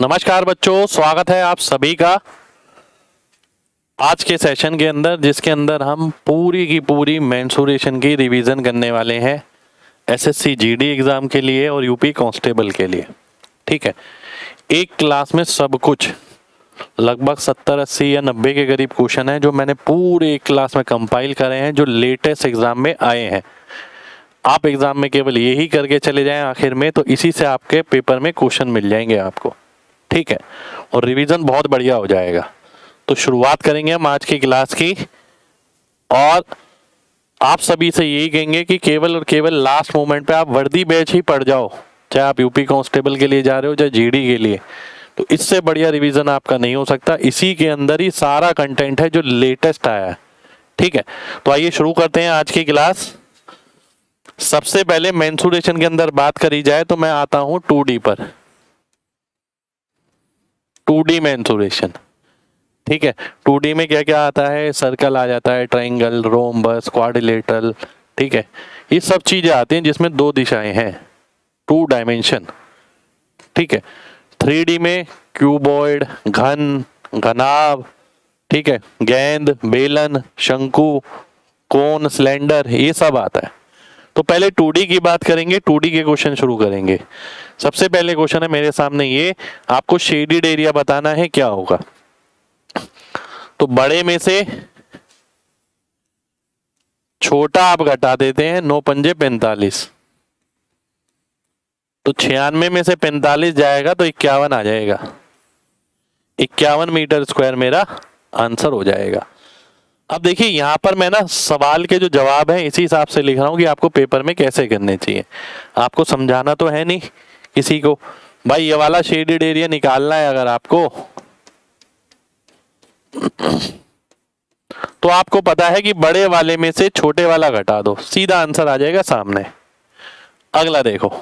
नमस्कार बच्चों, स्वागत है आप सभी का आज के सेशन के अंदर, जिसके अंदर हम पूरी की पूरी मेंसुरेशन की रिवीजन करने वाले हैं एसएससी जीडी एग्जाम के लिए और यूपी कांस्टेबल के लिए। ठीक है, एक क्लास में सब कुछ लगभग 70, 80 या 90 के करीब क्वेश्चन है जो मैंने पूरे एक क्लास में कंपाइल करे हैं, जो लेटेस्ट एग्जाम में आए हैं। आप एग्जाम में केवल यही करके चले जाएं आखिर में, तो इसी से आपके पेपर में क्वेश्चन मिल जाएंगे आपको। ठीक है, और रिवीजन बहुत बढ़िया हो जाएगा। तो शुरुआत करेंगे हम आज की क्लास की, और आप सभी से यही कहेंगे कि केवल और केवल लास्ट मोमेंट पे आप वर्दी बैच ही पढ़ जाओ, चाहे आप यूपी कांस्टेबल के लिए जा रहे हो चाहे जीडी के लिए। तो इससे बढ़िया रिवीजन आपका नहीं हो सकता। इसी के अंदर ही सारा कंटेंट है जो लेटेस्ट आया है। ठीक है, तो आइए शुरू करते हैं आज की क्लास। सबसे पहले मेंसुरेशन के अंदर बात करी जाए तो मैं आता हूं 2D पर। 2D मेंसुरेशन, ठीक है। 2D में क्या क्या आता है? सर्कल आ जाता है, ट्रायंगल, रोम्बस, क्वाड्रिलेटरल, ठीक है। ये सब चीजें आती हैं जिसमें दो दिशाएं हैं, 2 डायमेंशन। ठीक है, 3D में क्यूबॉइड, घन, घनाभ, ठीक है, गेंद, बेलन, शंकु, कोन, सिलेंडर, ये सब आता है। तो पहले 2D की बात करेंगे, 2D के क्वेश्चन शुरू करेंगे। सबसे पहले क्वेश्चन है मेरे सामने ये, आपको शेडिड एरिया बताना है क्या होगा। तो बड़े में से छोटा आप घटा देते हैं, 9 पंजे 45, तो 96 में से 45 जाएगा तो 51 आ जाएगा। 51 मीटर स्क्वायर मेरा आंसर हो जाएगा। अब देखिए यहां पर मैं ना सवाल के जो जवाब है इसी हिसाब से लिख रहा हूं कि आपको पेपर में कैसे करने चाहिए। आपको समझाना तो है नहीं किसी को, भाई ये वाला शेडेड एरिया निकालना है अगर आपको, तो आपको पता है कि बड़े वाले में से छोटे वाला घटा दो, सीधा आंसर आ जाएगा सामने। अगला देखो,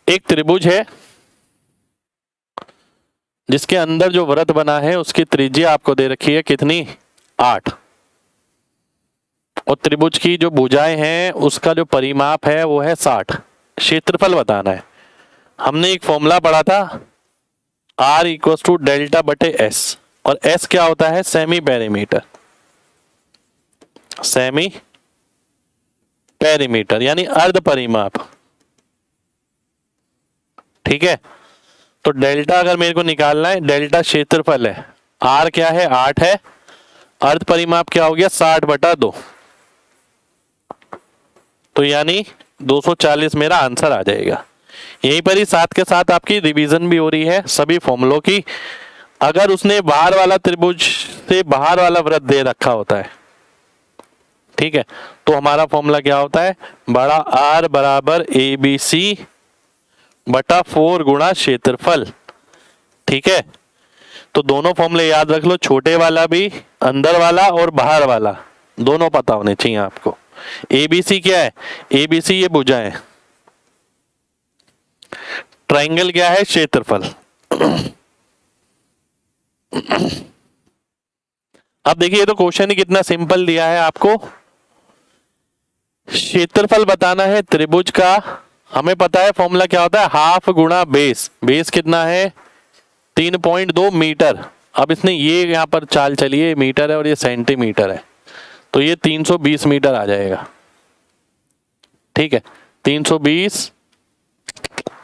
एक त्रिभुज है जिसके अंदर जो वृत्त बना है उसकी त्रिज्या आपको दे रखी है कितनी? 8। और त्रिभुज की जो भुजाएं हैं उसका जो परिमाप है वो है 60। क्षेत्रफल बताना है। हमने एक फॉर्मूला पढ़ा था, R इक्वल्स टू डेल्टा बटे एस, और एस क्या होता है? Semi perimeter. सेमी पेरीमीटर यानी अर्ध परिमाप। ठीक है, तो डेल्टा अगर मेरे को निकालना है, डेल्टा क्षेत्रफल है, आर क्या है? 8 है, अर्ध परिमाप क्या हो गया? 60 बटा 2, तो यानी 240 मेरा आंसर आ जाएगा। यहीं पर ही साथ के साथ आपकी रिवीजन भी हो रही है सभी फॉर्मूलों की। अगर उसने बाहर वाला त्रिभुज से बाहर वाला वृत्त दे रखा होता है, ठीक है, तो हमारा फॉर्मूला क्या होता है? बड़ा आर बराबर ABC बटा 4 गुणा क्षेत्रफल। ठीक है, तो दोनों फॉर्मूले याद रख लो, छोटे वाला भी, अंदर वाला और बाहर वाला, दोनों पता होने चाहिए आपको। ABC क्या है? ABC ये भुजाएं, ट्रायंगल क्या है? क्षेत्रफल। अब देखिए ये तो क्वेश्चन ही कितना सिंपल दिया है आपको। क्षेत्रफल बताना है त्रिभुज का, हमें पता है फॉर्मूला क्या होता है? हाफ गुणा बेस। बेस कितना है? 3.2 मीटर। अब इसने ये यहां पर चाल चलिए, मीटर है और ये सेंटीमीटर है, तो ये 320 मीटर आ जाएगा। ठीक है, 320,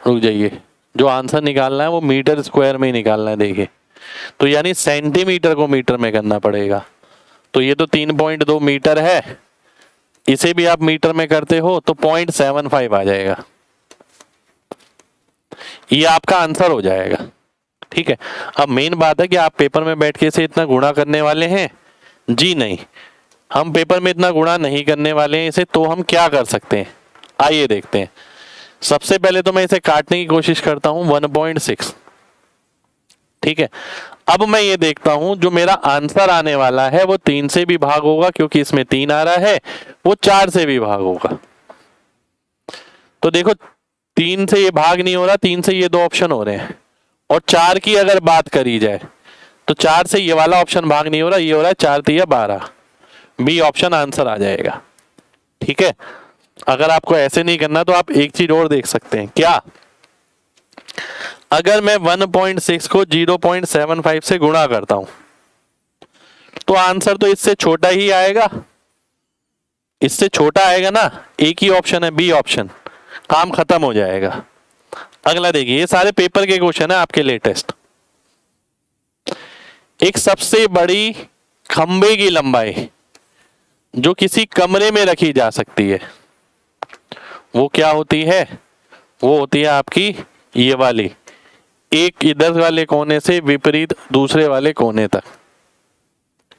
रुक जाइए, जो आंसर निकालना है वो मीटर स्क्वायर में ही निकालना है। देखिए, तो यानी सेंटीमीटर को मीटर में करना पड़ेगा। तो ये तो 3.2 मीटर है, इसे भी आप मीटर में करते हो तो 0.75 आ जाएगा। ये आपका आंसर हो जाएगा। ठीक है, अब मेन बात है कि आप पेपर में बैठ के इसे इतना गुणा करने वाले हैं? जी नहीं, हम पेपर में इतना गुणा नहीं करने वाले हैं इसे। तो हम क्या कर सकते हैं, आइए देखते हैं। सबसे पहले तो मैं इसे काटने की कोशिश करता हूं, 1.6। ठीक है, अब मैं ये देखता हूं जो मेरा आंसर आने वाला है वो 3 से भी भाग होगा, क्योंकि इसमें 3 आ रहा है, वो 4 से भी भाग होगा। तो देखो 3 से ये भाग नहीं हो रहा, 3 से ये 2 ऑप्शन हो रहे हैं, और 4 की अगर बात करी जाए तो 4 से ये वाला ऑप्शन भाग नहीं हो रहा, ये हो रहा है 4 3 12, बी ऑप्शन आंसर आ जाएगा। ठीक है, अगर आपको ऐसे नहीं करना तो आप एक चीज और देख सकते हैं। क्या? अगर मैं 1.6 को 0.75 से गुणा करता हूं तो आंसर तो इससे छोटा ही आएगा, इससे छोटा आएगा ना। एक ही ऑप्शन है बी ऑप्शन, काम खत्म हो जाएगा। अगला देखिए, ये सारे पेपर के क्वेश्चन है आपके लेटेस्ट। एक सबसे बड़ी खंबे की लंबाई जो किसी कमरे में रखी जा सकती है वो क्या होती है? वो होती है आपकी ये वाली, एक इधर वाले कोने से विपरीत दूसरे वाले कोने तक,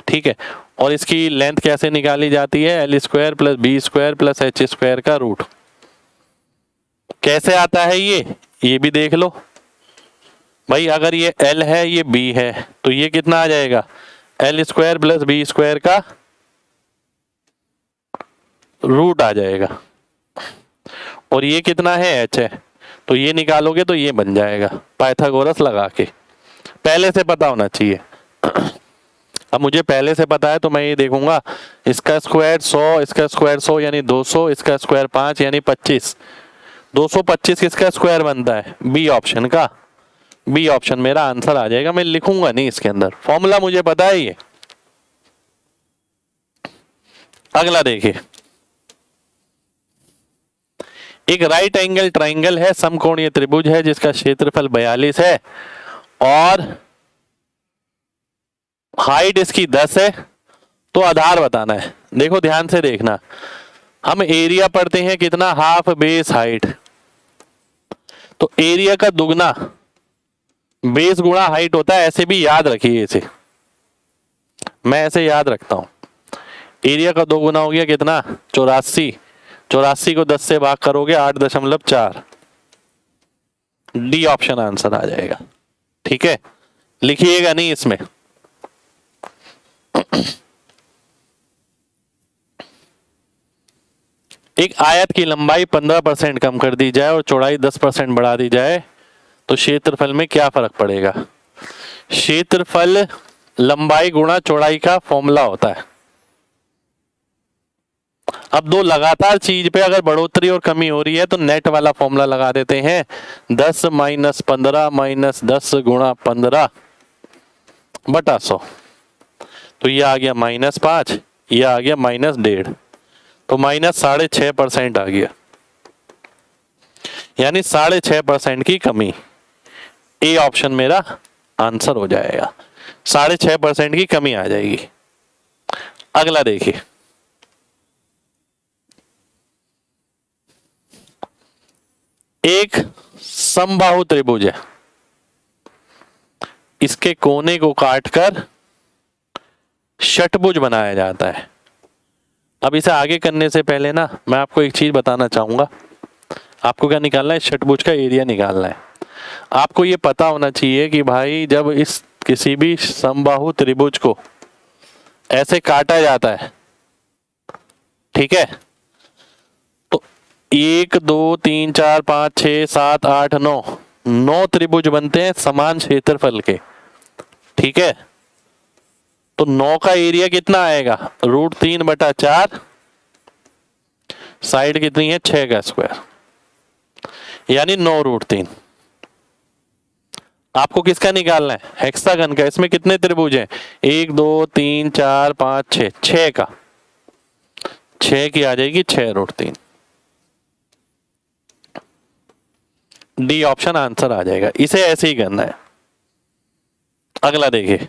ठीक है। और इसकी लेंथ कैसे निकाली जाती है? L square plus B square plus H square का रूट। कैसे आता है ये भी देख लो भाई। अगर ये एल है ये बी है तो ये कितना आ जाएगा? L square plus B square का रूट आ जाएगा। और ये कितना है? एच है, तो ये निकालोगे तो ये बन जाएगा पाइथागोरस लगा के। पहले से पता होना चाहिए। अब मुझे पहले से पता है तो मैं ये देखूंगा, इसका स्क्वायर 100, इसका स्क्वायर 100 यानी 200, इसका स्क्वायर 5 यानी 25। 225 किसका स्क्वायर बनता है? बी ऑप्शन का। बी ऑप्शन मेरा आंसर आ जाएगा। मैं लिखूंगा नहीं इसके अंदर, फॉर्मूला मुझे पता है ये। अगला देखिए, एक राइट एंगल ट्राइंगल है, समकोणीय त्रिभुज है जिसका क्षेत्रफल 42 है और हाइट इसकी 10 है। तो आधार बताना है। देखो ध्यान से देखना, हम एरिया पढ़ते हैं कितना? Half base height. तो एरिया का दुगना बेस गुणा हाइट होता है, ऐसे भी याद रखिए इसे। मैं ऐसे याद रखता हूं, एरिया का 2 गुना हो गया कितना? 84। 84 को 10 से भाग करोगे 8.4। डी ऑप्शन आंसर आ जाएगा। ठीक है, लिखिएगा नहीं इसमें। एक आयत की लंबाई 15% कम कर दी जाए और चौड़ाई 10% बढ़ा दी जाए तो क्षेत्रफल में क्या फर्क पड़ेगा? क्षेत्रफल लंबाई गुणा चौड़ाई का फॉर्मूला होता है। अब दो लगातार चीज पे अगर बढ़ोतरी और कमी हो रही है तो नेट वाला फॉर्मूला लगा देते हैं। 10 माइनस 15 माइनस 10 गुणा 15 बटा 100। तो ये आ गया -5, ये आ गया -1.5, तो -6.5% आ गया, यानी 6.5% की कमी। ए ऑप्शन मेरा आंसर हो जाएगा। 6.5% की कमी आ जाएगी। अगला देखिए, एक समबाहु त्रिभुज है, इसके कोने को काटकर षटभुज बनाया जाता है। अब इसे आगे करने से पहले ना मैं आपको एक चीज बताना चाहूंगा। आपको क्या निकालना है? षटभुज का एरिया निकालना है। आपको ये पता होना चाहिए कि भाई जब इस किसी भी समबाहु त्रिभुज को ऐसे काटा जाता है, ठीक है, तो 1 2 3 4 5 6 7 8 9 त्रिभुज बनते हैं समान क्षेत्रफल के। ठीक है, तो 9 का एरिया कितना आएगा? √3/4। साइड कितनी है? 6 का स्क्वायर, यानी 9√3। आपको किसका निकालना है? हेक्सागन का। इसमें कितने त्रिभुज हैं? 1 2 3 4 5 6, 6 का। 6 की आ जाएगी 6√3। डी ऑप्शन आंसर आ जाएगा। इसे ऐसे ही करना है। अगला देखिए,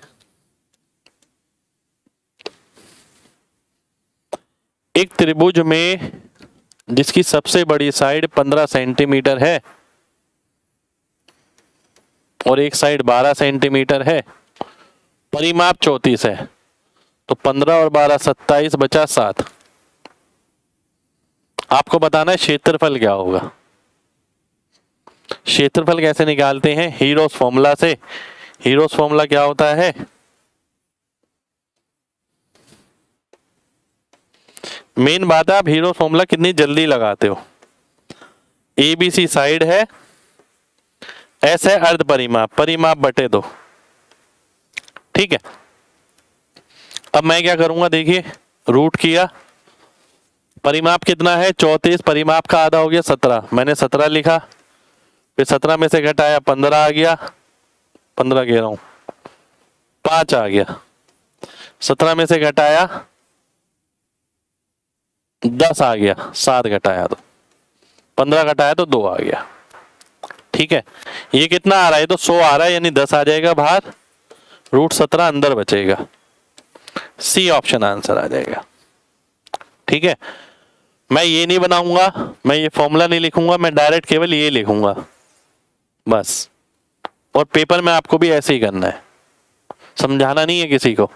एक त्रिभुज में जिसकी सबसे बड़ी साइड 15 सेंटीमीटर है और एक साइड 12 सेंटीमीटर है, परिमाप 34 है, तो 15 और 12 27 बचा 7। आपको बताना है क्षेत्रफल क्या होगा। क्षेत्रफल कैसे निकालते हैं? हीरोस फॉर्मूला से। हीरोस फॉर्मूला क्या होता है? मेन बात है आप हीरोस फॉर्मूला कितनी जल्दी लगाते हो। ABC साइड है, S है अर्ध परिमाप, परिमाप बटे 2। ठीक है, अब मैं क्या करूंगा? देखिए, रूट किया, परिमाप कितना है? 34, परिमाप का आधा हो गया 17, मैंने 17 लिखा। फिर 17 में से घटाया 15 आ गया, 15 कह रहा हूं, 5 आ गया। 17 में से घटाया 10 आ गया, 7 घटाया तो 15 घटाया तो 2 आ गया। ठीक है, ये कितना आ रहा है? तो 100 आ रहा है, यानी 10 आ जाएगा बाहर, √17 अंदर बचेगा। सी ऑप्शन आंसर आ जाएगा। ठीक है, मैं ये नहीं बनाऊंगा, मैं ये फॉर्मूला नहीं लिखूंगा, मैं डायरेक्ट केवल ये लिखूंगा बस। और पेपर में आपको भी ऐसे ही करना है, समझाना नहीं है किसी को।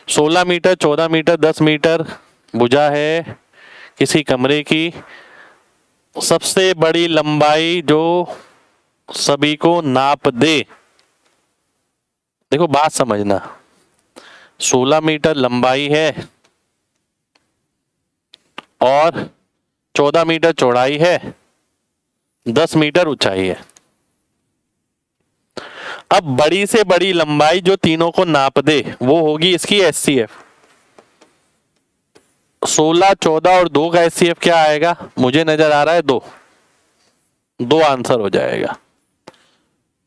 16 मीटर, 14 मीटर, 10 मीटर भुजा है किसी कमरे की, सबसे बड़ी लंबाई जो सभी को नाप दे। देखो बात समझना, 16 मीटर लंबाई है और 14 मीटर चौड़ाई है, 10 मीटर ऊंचाई है। अब बड़ी से बड़ी लंबाई जो तीनों को नाप दे वो होगी इसकी HCF। 16, 14 और 2 का HCF क्या आएगा? मुझे नजर आ रहा है 2 आंसर हो जाएगा।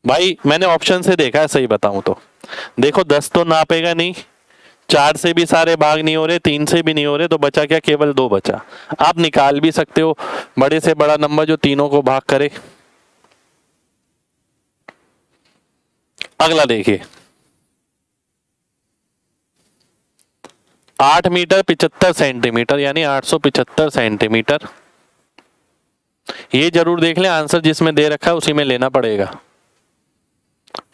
भाई मैंने ऑप्शन से देखा है, सही बताऊं तो देखो 10 तो नापेगा नहीं, 4 से भी सारे भाग नहीं हो रहे, 3 से भी नहीं हो रहे, तो बचा क्या? केवल 2 बचा। आप निकाल भी सकते हो बड़े से बड़ा नंबर जो तीनों को भाग करे। अगला देखिए, 8 मीटर 75 सेंटीमीटर यानी 875 सेंटीमीटर। ये जरूर देख लें, आंसर जिसमें दे रखा है उसी में लेना पड़ेगा।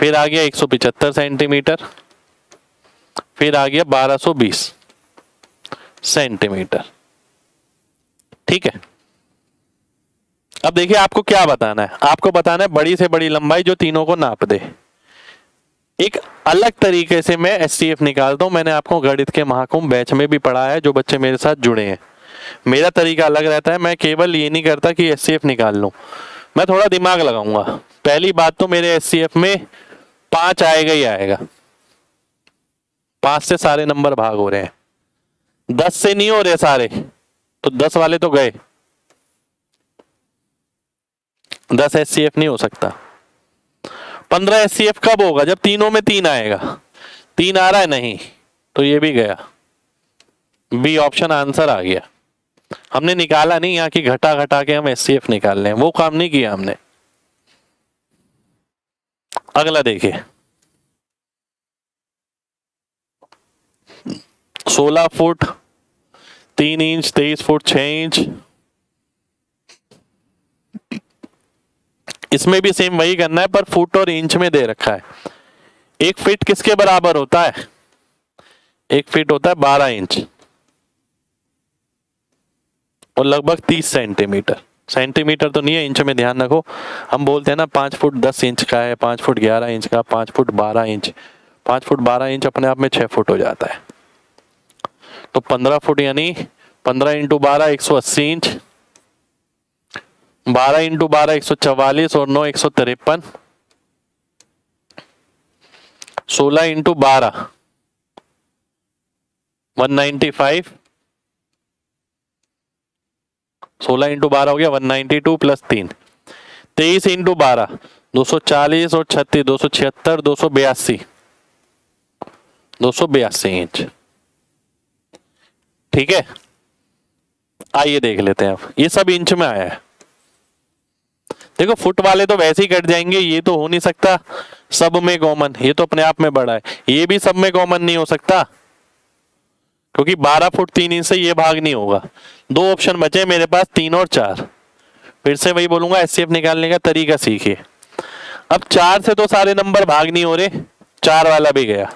फिर आ गया 175 सेंटीमीटर, फिर आ गया 1220 सेंटीमीटर। ठीक है, अब देखिए आपको क्या बताना है। आपको बताना है बड़ी से बड़ी लंबाई जो तीनों को नाप दे। एक अलग तरीके से मैं HCF निकालता हूं, मैंने आपको गणित के महाकुंभ बैच में भी पढ़ा है, जो बच्चे मेरे साथ जुड़े हैं। मेरा तरीका अलग रहता है, मैं केवल ये नहीं करता कि HCF निकाल लूं, मैं थोड़ा दिमाग लगाऊंगा। पहली बात तो मेरे HCF में 5 आएगा ही आएगा, 5 से सारे नंबर भाग हो रहे हैं, 10 से नहीं हो रहे सारे, तो 10 वाले तो गए, 10 HCF नहीं हो सकता। 15 HCF कब होगा? जब तीनों में 3 आएगा। 3 आ रहा है नहीं, तो ये भी गया, बी ऑप्शन आंसर आ गया। हमने निकाला नहीं यहाँ की घटा घटा के हम HCF निकाल लें, वो काम नहीं किया हमने। अगला देखिए, 16 फुट 3 इंच, 23 फुट 6 इंच। इसमें भी सेम वही करना है, पर फुट और इंच में दे रखा है। 1 फीट किसके बराबर होता है? 1 फीट होता है 12 इंच और लगभग 30 सेंटीमीटर। सेंटीमीटर तो नहीं है, इंच में ध्यान रखो। हम बोलते हैं ना 5 फुट 10 इंच का है, 5 फुट 11 इंच का, 5 फुट 12 इंच। 5 फुट 12 इंच अपने आप में 6 फुट हो जाता है। तो 15 फुट यानी 15 इंटू 12 180 इंच, 12 इंटू 12 144 और 9 153, 16 इंटू 12 195, 16 इंटू 12 हो गया 192 प्लस 3, 23 इंटू 12 240 और 36 276 282 इंच। ठीक है, आइए देख लेते हैं। अब ये सब इंच में आया है। देखो फुट वाले तो वैसे ही कट जाएंगे, ये तो हो नहीं सकता सब में कॉमन, ये तो अपने आप में बड़ा है। ये भी सब में कॉमन नहीं हो सकता, क्योंकि 12 फुट 3 इंच से ये भाग नहीं होगा। 2 ऑप्शन बचे मेरे पास, 3 और 4। फिर से वही बोलूंगा, HCF निकालने का तरीका सीखिए। अब 4 से तो सारे नंबर भाग नहीं हो रहे, 4 वाला भी गया,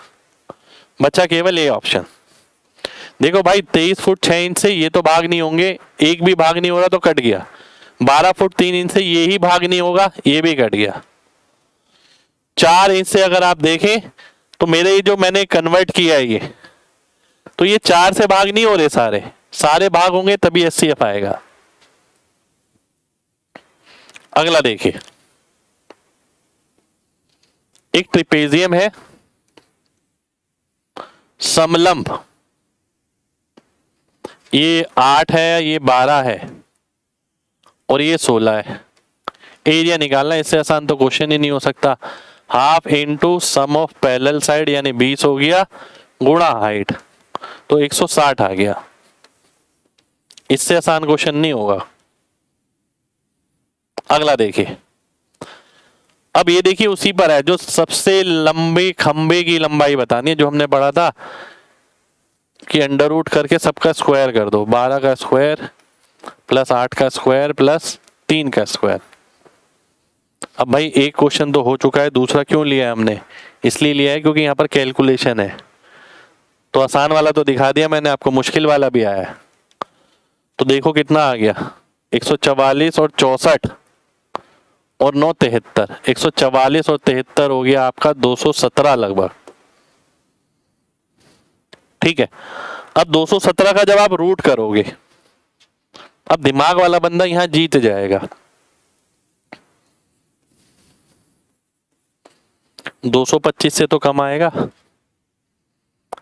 बचा केवल ये ऑप्शन। देखो भाई 23 फुट 6 इंच से ये तो भाग नहीं होंगे, एक भी भाग नहीं हो रहा तो कट गया। 12 फुट 3 इंच से ये ही भाग नहीं होगा, ये भी कट गया। 4 इंच से अगर आप देखें तो मेरे जो मैंने कन्वर्ट किया है ये, तो ये 4 से भाग नहीं हो रहे, सारे भाग होंगे तभी HCF आएगा। अगला देखिए, एक ट्रिपेजियम है समलंब, ये 8 है, ये 12 है और ये 16 है। एरिया निकालना, इससे आसान तो क्वेश्चन ही नहीं हो सकता। Half into sum of parallel side यानी 20 हो गया, गुणा हाइट, तो 160 आ गया। इससे आसान क्वेश्चन नहीं होगा। अगला देखिए, अब ये देखिए उसी पर है, जो सबसे लंबे खंबे की लंबाई बतानी है, जो हमने पढ़ा था कि अंडर रूट करके सबका स्क्वायर कर दो, 12 का स्क्वायर प्लस 8 का स्क्वायर प्लस 3 का स्क्वायर। अब भाई एक क्वेश्चन तो हो चुका है, दूसरा क्यों लिया है हमने? इसलिए लिया है क्योंकि यहाँ पर कैलकुलेशन है। तो आसान वाला तो दिखा दिया मैंने आपको, मुश्किल वाला भी आया है। तो देखो कितना आ गया, 144 और 64 और 9 73, 144 और 73 हो गया आपका 217 लगभग। ठीक है, अब 217 का जब आप रूट करोगे, अब दिमाग वाला बंदा यहां जीत जाएगा। 225 से तो कम आएगा,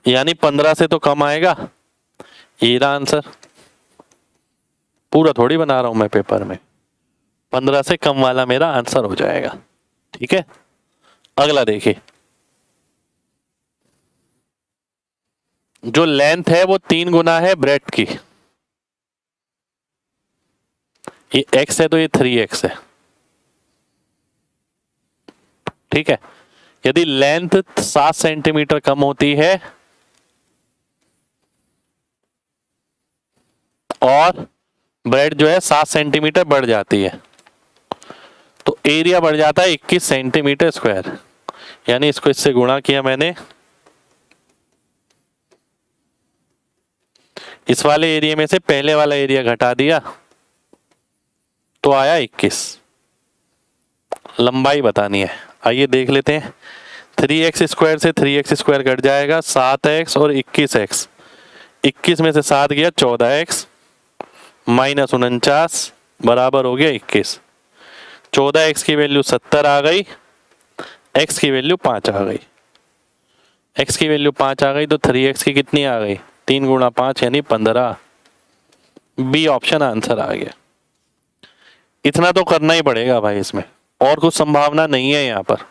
यानी 15 से तो कम आएगा। ये रहा आंसर, पूरा थोड़ी बना रहा हूं मैं पेपर में, 15 से कम वाला मेरा आंसर हो जाएगा। ठीक है, अगला देखिए, जो लेंथ है वो 3 गुना है ब्रेड्थ की। ये x है तो ये 3x है। ठीक है, यदि लेंथ 7 सेंटीमीटर कम होती है और ब्रेड जो है 7 सेंटीमीटर बढ़ जाती है, तो एरिया बढ़ जाता है 21 सेंटीमीटर स्क्वायर। यानी इसको इससे गुणा किया मैंने, इस वाले एरिया में से पहले वाला एरिया घटा दिया, तो आया 21। लंबाई बतानी है, आइए देख लेते हैं। 3x स्क्वायर से 3x स्क्वायर कट जाएगा, 7x और 21x, 21 में से 7 गया 14x माइनस 49 बराबर हो गया 21। 14x की वैल्यू 70 आ गई, x की वैल्यू 5 आ गई। x की वैल्यू 5 आ गई तो 3x की कितनी आ गई, 3 गुणा 5 यानी 15। बी ऑप्शन आंसर आ गया। इतना तो करना ही पड़ेगा भाई, इसमें और कुछ संभावना नहीं है यहां पर।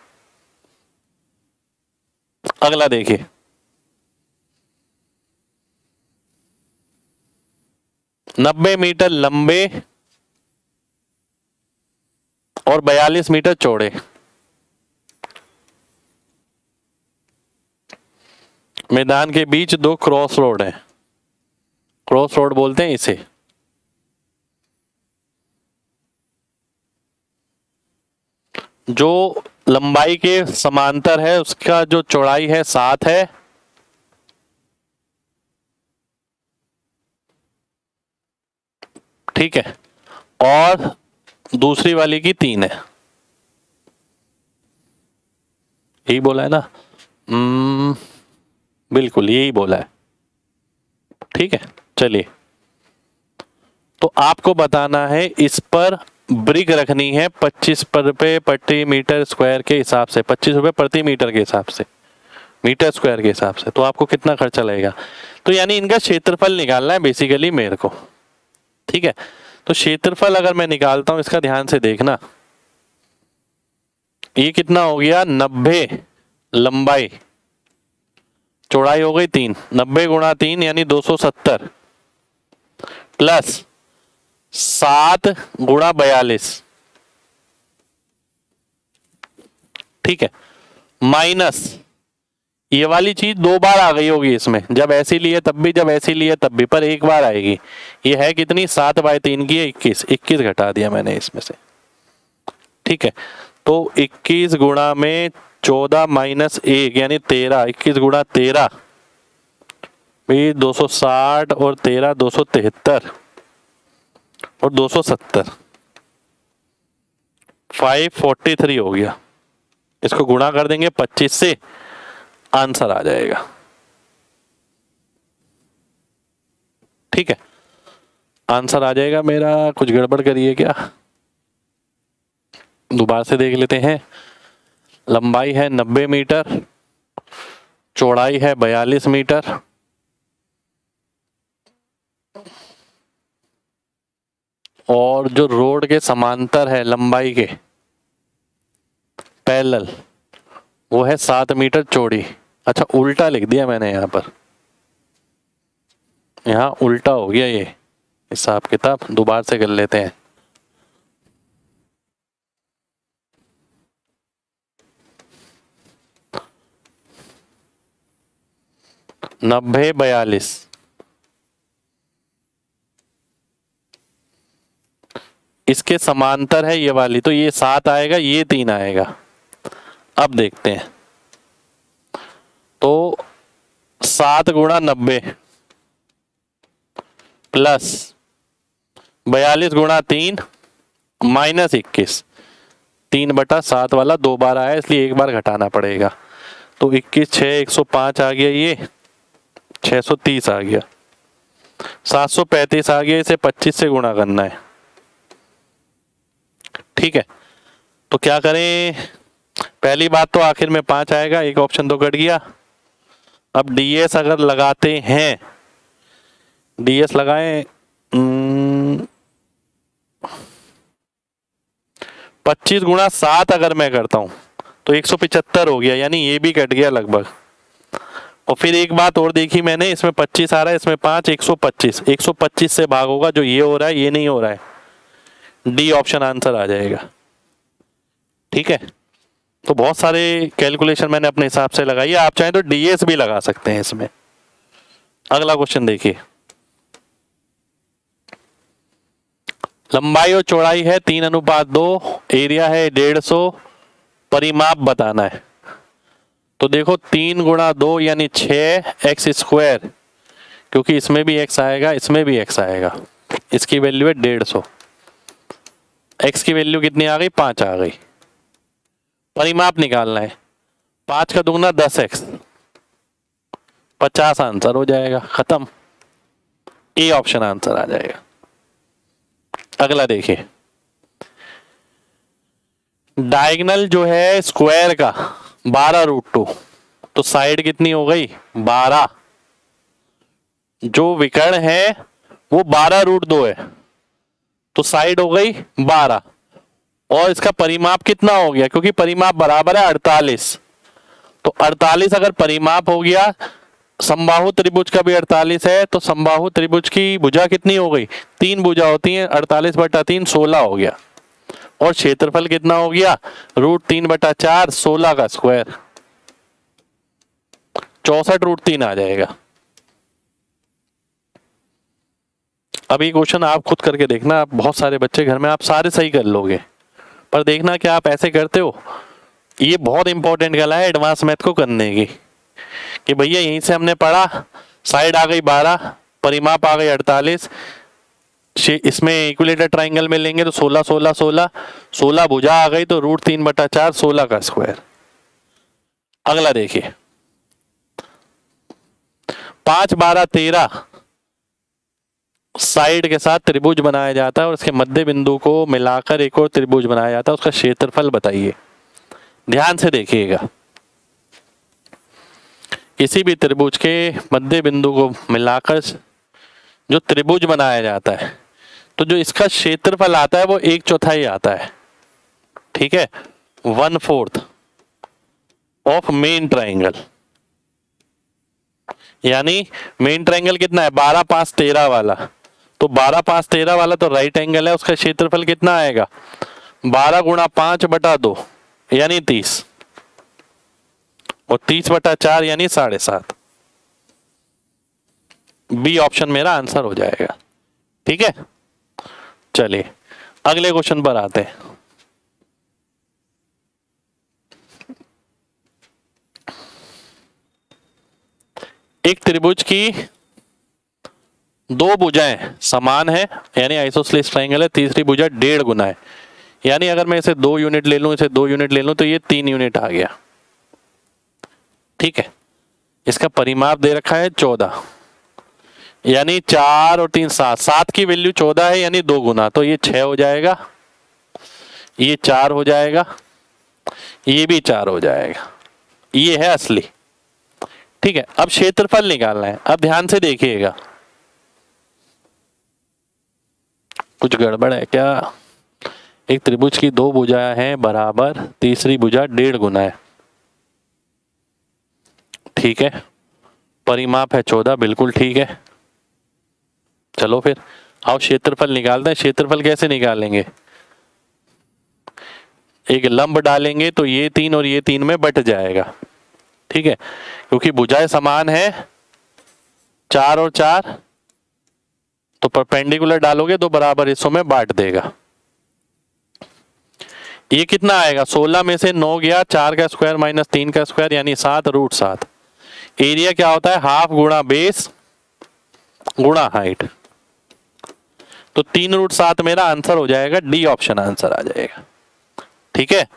अगला देखिए, नब्बे मीटर लंबे और 42 मीटर चौड़े मैदान के बीच 2 क्रॉस रोड है। क्रॉस रोड बोलते हैं इसे। जो लंबाई के समांतर है उसका जो चौड़ाई है 7 है, ठीक है, और दूसरी वाली की 3 है। यही बोला है ना? बिल्कुल यही बोला है। ठीक है, चलिए, तो आपको बताना है इस पर ब्रिक रखनी है 25 पर पे प्रति मीटर स्क्वायर के हिसाब से, 25 रुपए प्रति मीटर के हिसाब से, मीटर स्क्वायर के हिसाब से, तो आपको कितना खर्चा लगेगा? तो यानी इनका क्षेत्रफल निकालना है बेसिकली मेरे को। ठीक है, तो क्षेत्रफल अगर मैं निकालता हूं, इसका ध्यान से देखना, ये कितना हो गया, 90 लंबाई, चौड़ाई हो गई 3, 90 गुणा 3 यानी 270 प्लस 7 गुणा 42, ठीक है, माइनस ये वाली चीज 2 बार आ गई होगी इसमें, जब ऐसी लिए तब भी, जब ऐसी लिए तब भी, पर एक बार आएगी। ये है कितनी, 7/3 की है 21, 21 घटा दिया मैंने इसमें से। ठीक है, तो 21 गुणा में 14 माइनस 1 यानी 13, 21 गुणा 13 भी 260 और 13 273 और 270, 543 हो गया। इसको गुणा कर देंगे 25 से, आंसर आ जाएगा। ठीक है, आंसर आ जाएगा मेरा। कुछ गड़बड़ करिए क्या? दोबारा से देख लेते हैं। लंबाई है 90 मीटर, चौड़ाई है 42 मीटर, और जो रोड के समांतर है लंबाई के पैरेलल वो है 7 मीटर चौड़ी। अच्छा उल्टा लिख दिया मैंने यहाँ पर, यहाँ उल्टा हो गया ये हिसाब किताब, दोबारा से कर लेते हैं। नब्बे 42 इसके समांतर है ये वाली, तो ये 7 आएगा, ये 3 आएगा। अब देखते हैं, तो 7 गुणा 90 प्लस 42 गुणा 3 माइनस 21, 3/7 वाला 2 बार आया इसलिए एक बार घटाना पड़ेगा। तो 21 6 105 आ गया, ये 630 आ गया, 735 आ गया, इसे 25 से गुणा करना है। ठीक है, तो क्या करें, पहली बात तो आखिर में 5 आएगा, एक ऑप्शन तो कट गया। अब डीएस अगर लगाते हैं, डीएस लगाएं 25 गुणा 7 अगर मैं करता हूं तो 175 हो गया, यानी ये भी कट गया लगभग। और फिर एक बात और देखी मैंने, इसमें 25 आ रहा है, इसमें 5, 125, 125 से भाग होगा, जो ये हो रहा है ये नहीं हो रहा है, डी ऑप्शन आंसर आ जाएगा। ठीक है, तो बहुत सारे कैलकुलेशन मैंने अपने हिसाब से लगाई है, आप चाहें तो डीएस भी लगा सकते हैं इसमें। अगला क्वेश्चन देखिए, लंबाई और चौड़ाई है 3:2, एरिया है 150, परिमाप बताना है। तो देखो 3 गुणा 2 यानी 6x², क्योंकि इसमें भी x आएगा, इसमें भी x आएगा, इसकी वैल्यू है 150, x की वैल्यू कितनी आ गई, 5 आ गई। परिमाप निकालना है, 5 का दुगना 10x, 50 आंसर हो जाएगा, खत्म, ए ऑप्शन आंसर आ जाएगा। अगला देखिए, डायगोनल जो है स्क्वायर का 12√2, तो साइड कितनी हो गई 12, जो विकर्ण है वो 12√2 है, तो साइड हो गई 12, और इसका परिमाप कितना हो गया, क्योंकि परिमाप बराबर है 48, तो 48 अगर परिमाप हो गया, समबाहु त्रिभुज का भी 48 है, तो समबाहु त्रिभुज की भुजा कितनी हो गई, 3 भुजा होती हैं, 48/3 16 हो गया, और क्षेत्रफल कितना हो गया, √3/4 16 का स्क्वायर, 64√3 आ जाएगा। अभी क्वेश्चन आप खुद करके देखना, आप बहुत सारे बच्चे घर में, आप सारे सही कर लोगे, पर देखना कि आप ऐसे करते हो, ये बहुत इंपॉर्टेंट गला है एडवांस मैथ को करने की, कि भैया यहीं से हमने पढ़ा, साइड आ गई 12, परिमाप आ गई 48, इसमें इक्विलेटर ट्राइंगल में लेंगे तो 16 16 16 16 भुजा आ गई, तो √3/4 16 का स्क्वायर। अगला देखिए, 5 12 13 साइड के साथ त्रिभुज बनाया जाता है, और इसके मध्य बिंदु को मिलाकर एक और त्रिभुज बनाया जाता है, उसका क्षेत्रफल बताइए। ध्यान से देखिएगा, किसी भी त्रिभुज के मध्य बिंदु को मिलाकर जो त्रिभुज बनाया जाता है, तो जो इसका क्षेत्रफल आता है वो 1/4 आता है। ठीक है, 1/4 ऑफ मेन ट्राइंगल, यानी मेन ट्राइंगल कितना है 12 5 13 वाला, तो 12 5 13 वाला तो राइट एंगल है, उसका क्षेत्रफल कितना आएगा 12 गुणा 5/2 यानी 30, और 30/4 यानी 7.5, बी ऑप्शन मेरा आंसर हो जाएगा। ठीक है, चलिए अगले क्वेश्चन पर आते हैं। एक त्रिभुज की 2 भुजाएं समान है, यानी आइसोसेलेस ट्राइंगल है, तीसरी भुजा 1.5 गुना है, यानी अगर मैं इसे 2 यूनिट ले लूं, इसे 2 यूनिट ले लूं, तो ये 3 यूनिट आ गया। ठीक है, इसका परिमाप दे रखा है 14, यानी 4 और 3 7, 7 की वैल्यू 14 है, यानी 2 गुना, तो ये 6 हो जाएगा, ये 4 हो जाएगा, ये भी 4 हो जाएगा, ये है असली। ठीक है, अब क्षेत्रफल निकालना है। अब ध्यान से देखिएगा, कुछ गड़बड़ है क्या? एक त्रिभुज की दो भुजाएं हैं बराबर, तीसरी भुजा 1.5 गुना है। ठीक है, परिमाप है 14, बिल्कुल ठीक है। चलो फिर आओ क्षेत्रफल निकालते हैं। क्षेत्रफल कैसे निकालेंगे? एक लंब डालेंगे तो ये 3 और ये 3 में बट जाएगा। ठीक है, क्योंकि भुजाएं समान है 4 और 4, तो परपेंडिकुलर डालोगे तो बराबर हिस्सों में बांट देगा। ये कितना आएगा? 16 में से 9 गया, 4 का स्क्वायर माइनस 3 का स्क्वायर यानी 7√7। एरिया क्या होता है? हाफ गुणा बेस गुणा हाइट। तो 3√7 मेरा आंसर हो जाएगा, डी ऑप्शन आंसर आ जाएगा। ठीक है,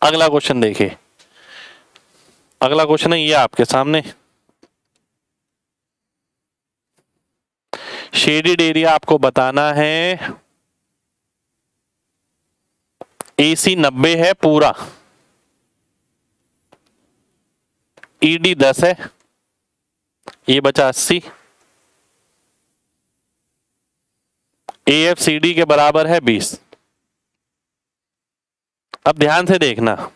अगला क्वेश्चन देखिए। अगला क्वेश्चन है ये आपके सामने। शेडेड एरिया आपको बताना है। AC 90 है पूरा, ED 10 है, ये बचा 80, AFCD के बराबर है 20। अब ध्यान से देखना,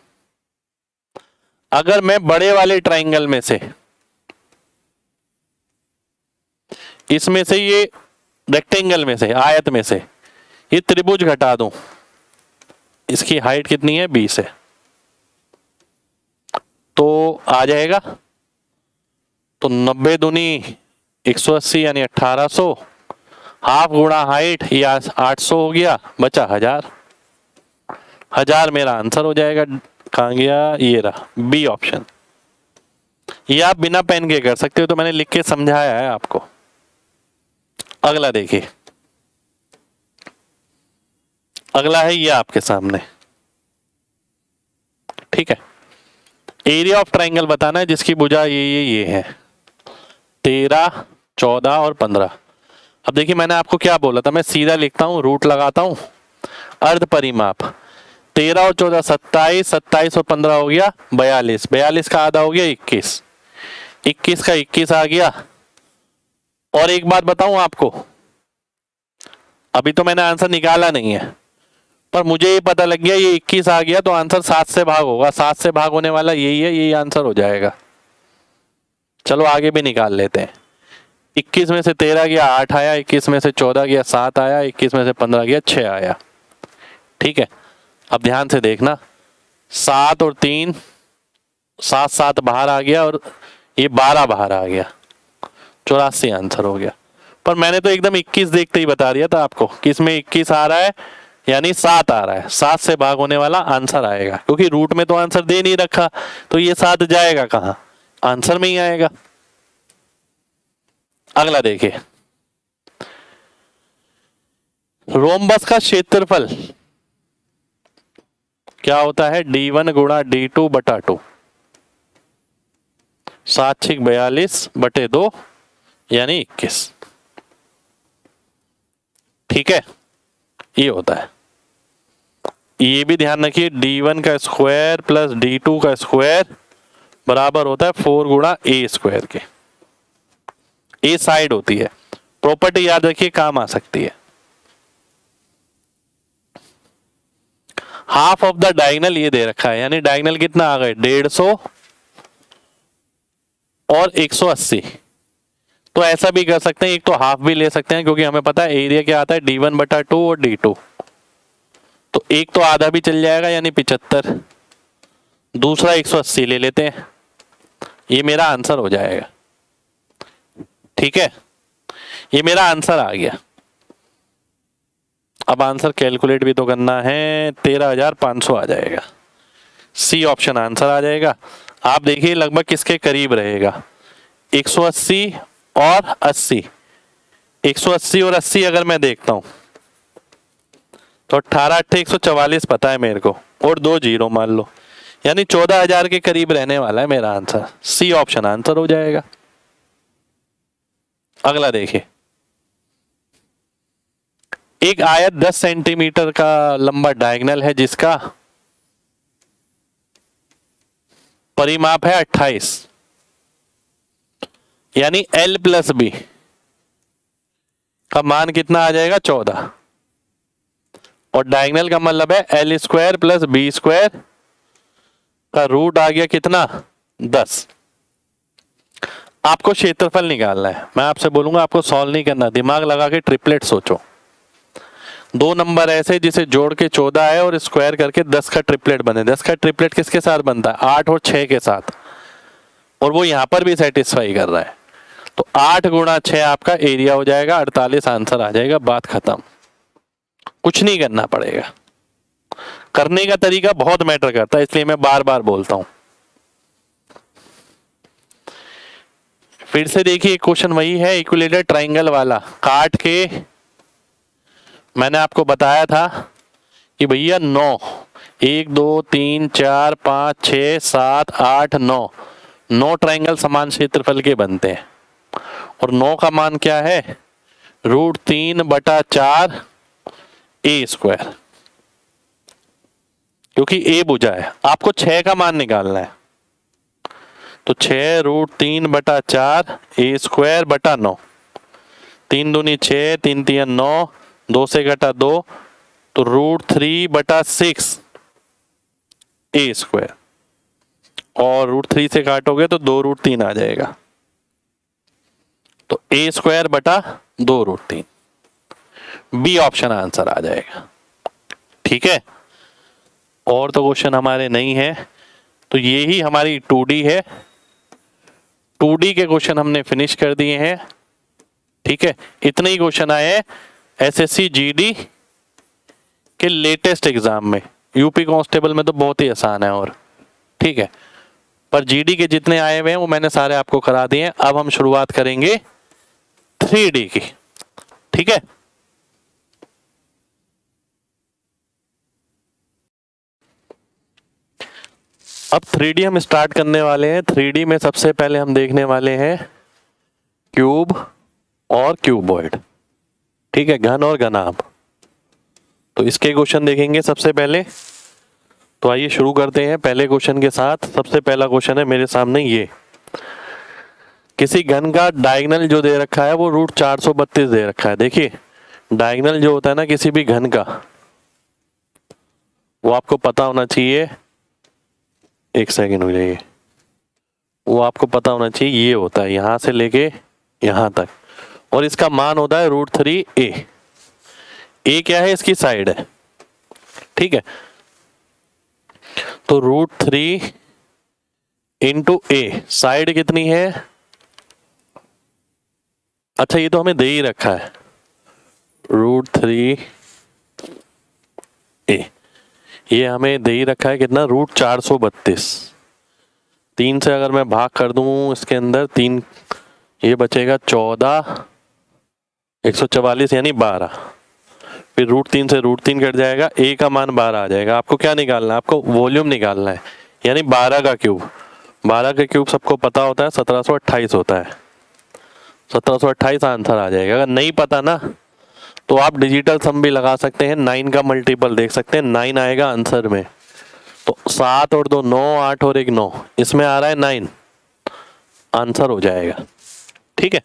अगर मैं बड़े वाले ट्राइंगल में से, इसमें से ये रेक्टेंगल में से, आयत में से ये त्रिभुज घटा दूं, इसकी हाइट कितनी है? 20 है, तो आ जाएगा। तो 90 दूनी 180 यानी 1800, हाफ गुणा हाइट या 800 हो गया, बचा 1000 मेरा आंसर हो जाएगा। कहाँ गया? ये रहा, बी ऑप्शन। ये आप बिना पेन के कर सकते हो, तो मैंने लिख के समझाया है आपको। अगला देखिए, अगला है ये आपके सामने। ठीक है, एरिया ऑफ ट्राइंगल बताना है जिसकी भुजा ये है 13, 14 और 15। अब देखिए मैंने आपको क्या बोला था, मैं सीधा लिखता हूं, रूट लगाता हूं, अर्ध परिमाप 13 और 14 27, 27 और 15 हो गया 42, 42 का आधा हो गया 21, 21 का 21 आ गया। और एक बात बताऊं आपको, अभी तो मैंने आंसर निकाला नहीं है, पर मुझे ये पता लग गया ये 21 आ गया तो आंसर 7 से भाग होगा, 7 से भाग होने वाला यही है, यही आंसर हो जाएगा। चलो आगे भी निकाल लेते हैं। 21 में से 13 गया 8 आया, 21 में से 14 गया 7 आया, 21 में से 15 गया 6 आया। ठीक है, अब ध्यान से देखना, 7 और 3, 7 7 बाहर आ गया और ये 12 बाहर आ गया, 84 आंसर हो गया। पर मैंने तो एकदम 21 देखते ही बता दिया था आपको कि इसमें 21 आ रहा है यानी 7 आ रहा है, 7 से भाग होने वाला आंसर आएगा, क्योंकि रूट में तो आंसर दे नहीं रखा, तो ये 7 जाएगा कहां? आंसर में ही आएगा। अगला देखिए, रोम्बस का क्षेत्रफल क्या होता है? D1 गुणा D2 बटा 2, 7 6 42 बटे 2 यानी 21। ठीक है, ये होता है। ये भी ध्यान रखिए, D1 का स्क्वायर प्लस D2 का स्क्वायर बराबर होता है 4 गुणा A स्क्वायर के। ए साइड होती है, प्रॉपर्टी याद रखिए, काम आ सकती है। हाफ ऑफ द डायगोनल ये दे रखा है, यानी डायगोनल कितना आ गए? 150 और 180। तो ऐसा भी कर सकते हैं, एक तो हाफ भी ले सकते हैं, क्योंकि हमें पता है एरिया क्या आता है, D1 बटा 2 और D2। तो एक तो आधा भी चल जाएगा यानी 75, दूसरा 180 ले लेते हैं, ये मेरा आंसर हो जाएगा। ठीक है, ये मेरा आंसर आ गया। अब आंसर कैलकुलेट भी तो करना है, 13,500 आ जाएगा। सी ऑप्शन आंसर आ जाएगा। आप देखिए लगभग किसके करीब रहेगा, 180 और 80। 180 और 80 अगर मैं देखता हूं तो 18 8 144 पता है मेरे को, और 2 जीरो मान लो, यानी 14,000 के करीब रहने वाला है मेरा आंसर। सी ऑप्शन आंसर हो जाएगा। अगला देखिए, एक आयत 10 सेंटीमीटर का लंबा डायगोनल है जिसका परिमाप है 28, यानी L प्लस बी का मान कितना आ जाएगा? 14। और डायगोनल का मतलब है L square plus B square का रूट आ गया कितना 10। आपको क्षेत्रफल निकालना है। मैं आपसे बोलूंगा आपको सॉल्व नहीं करना, दिमाग लगा के ट्रिपलेट सोचो। दो नंबर ऐसे जिसे जोड़ के 14 है और स्क्वायर करके 10 का ट्रिपलेट बने। 10 का ट्रिपलेट किसके साथ बनता है 8 और 6 के साथ, और वो यहां पर भी सेटिस्फाई कर रहा है। तो 8 गुणा 6 आपका एरिया हो जाएगा 48, आंसर आ जाएगा, बात खत्म। कुछ नहीं करना पड़ेगा। करने का तरीका बहुत मैटर करता है, इसलिए मैं बार बार बोलता हूं। फिर से देखिए क्वेश्चन वही है, इक्विलेटरल ट्रायंगल वाला। काट के मैंने आपको बताया था कि भैया 9, 1 2 3 4 5 6 7 8 9 ट्रायंगल समान क्षेत्रफल के बनते हैं। और 9 का मान क्या है √3/4 ए स्क्वायर, क्योंकि ए भुजा है। आपको 6 का मान निकालना है, तो 6 √3/4 ए स्क्वायर बटा 9। 3 दूनी 6, 3 3 9, 2 से घटा 2, तो √3/6 ए स्क्वायर, और √3 से काटोगे तो 2√3 आ जाएगा। तो ए स्क्वायर बटा 2√3, बी ऑप्शन आंसर आ जाएगा। ठीक है, और तो क्वेश्चन हमारे नहीं है। तो ये ही हमारी 2D है। 2D के क्वेश्चन हमने फिनिश कर दिए हैं। ठीक है, इतने ही क्वेश्चन आए हैं एसएससी जीडी के लेटेस्ट एग्जाम में। यूपी कांस्टेबल में तो बहुत ही आसान है, और ठीक है, पर जीडी के जितने आए हुए हैं वो मैंने सारे आपको करा दिए हैं। अब हम शुरुआत करेंगे 3D की। ठीक है, अब 3D हम स्टार्ट करने वाले हैं। 3D में सबसे पहले हम देखने वाले हैं क्यूब और क्यूबॉइड। ठीक है, घन और घनाभ। तो इसके क्वेश्चन देखेंगे सबसे पहले। तो आइए शुरू करते हैं पहले क्वेश्चन के साथ। सबसे पहला क्वेश्चन है मेरे सामने ये, किसी घन का डायगोनल जो दे रखा है वो √432 दे रखा है। देखिए डायगोनल जो होता है ना किसी भी घन का, वो आपको पता होना चाहिए। एक सेकेंड हो जाइए, वो आपको पता होना चाहिए। ये होता है यहां से लेके यहां तक, और इसका मान होता है √3a। ए क्या है, इसकी साइड है। ठीक है, तो √3 इंटू ए, साइड कितनी है। अच्छा ये तो हमें दे ही रखा है √3a, ये हमें दे ही रखा है कितना √432। 3 से अगर मैं भाग कर दूं इसके अंदर 3, ये बचेगा 14, 144 यानी 12। फिर √3 से √3 कट जाएगा, ए का मान 12 आ जाएगा। आपको क्या निकालना है, आपको वॉल्यूम निकालना है, यानी 12 का क्यूब। 12 का क्यूब सबको पता होता है 1728 होता है। 1728 आंसर आ जाएगा। अगर नहीं पता ना तो आप डिजिटल सम भी लगा सकते हैं, 9 का मल्टीपल देख सकते हैं, 9 आएगा आंसर में। तो 7 और 2 9, 8 और 1 9, इसमें आ रहा है 9, आंसर हो जाएगा। ठीक है,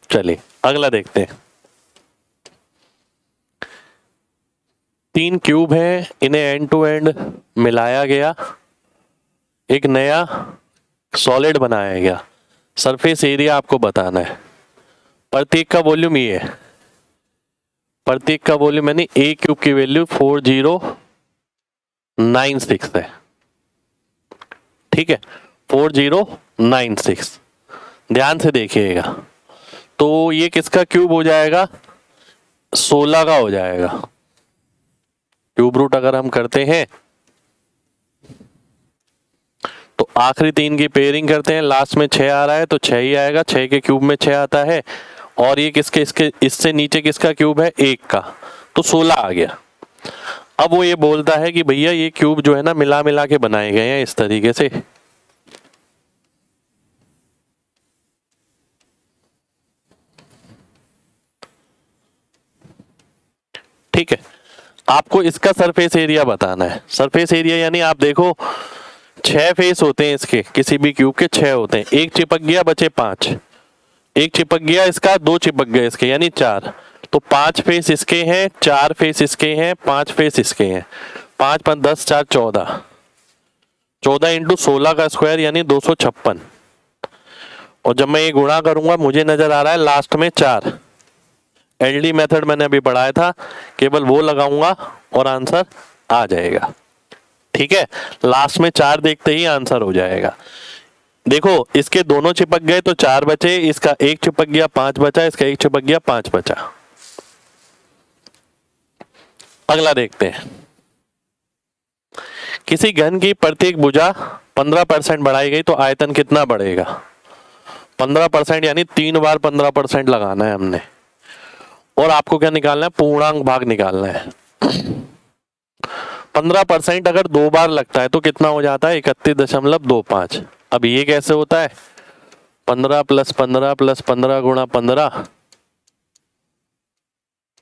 चलिए अगला देखते हैं। 3 क्यूब हैं, इन्हें एंड टू एंड मिलाया गया, एक नया सॉलिड बनाया गया। सरफेस एरिया आपको बताना है। प्रत्येक का वॉल्यूम ये है, प्रत्येक का वॉल्यूम यानी ए क्यूब की वैल्यू 4096 है। ठीक है, 4096, ध्यान से देखिएगा। तो ये किसका क्यूब हो जाएगा, 16 का हो जाएगा। क्यूब रूट अगर हम करते हैं तो आखिरी 3 की पेयरिंग करते हैं, लास्ट में 6 आ रहा है तो 6 ही आएगा। 6 के क्यूब में 6 आता है, और ये किसके, इसके इससे नीचे किसका क्यूब है, 1 का, तो 16 आ गया। अब वो ये बोलता है कि भैया ये क्यूब जो है ना मिला मिला के बनाए गए हैं इस तरीके से। ठीक है, आपको इसका सरफेस एरिया बताना है। सरफेस एरिया यानी आप देखो 6 फेस होते हैं इसके, किसी भी क्यूब के 6 होते हैं। एक चिपक गया, बचे 5। एक चिपक गया इसका, 2 चिपक गए इसके, यानी 4। तो 5 फेस इसके हैं, 4 फेस इसके हैं, 5 फेस इसके हैं। 5 5 10 4 14, 14 इंटू 16 का स्क्वायर यानी 256। और जब मैं ये गुणा करूंगा मुझे नजर आ रहा है लास्ट में 4। एलडी मेथड मैंने अभी पढ़ाया था, केवल वो लगाऊंगा और आंसर आ जाएगा। ठीक है, लास्ट में 4 देखते ही आंसर हो जाएगा। देखो इसके दोनों चिपक गए तो 4 बचे, इसका एक चिपक गया 5 बचा, इसका एक चिपक गया 5 बचा। अगला देखते हैं। किसी घन की प्रत्येक भुजा 15% बढ़ाई गई तो आयतन कितना बढ़ेगा? 15% यानी 3 बार 15% लगाना है हमने। और आपको क्या निकालना है? पूर्णांक भाग निकालना है। 15% अगर 2 बार लगता है तो कितना हो जाता है? 31.25। अब ये कैसे होता है? 15 + 15 + 15 गुणा 15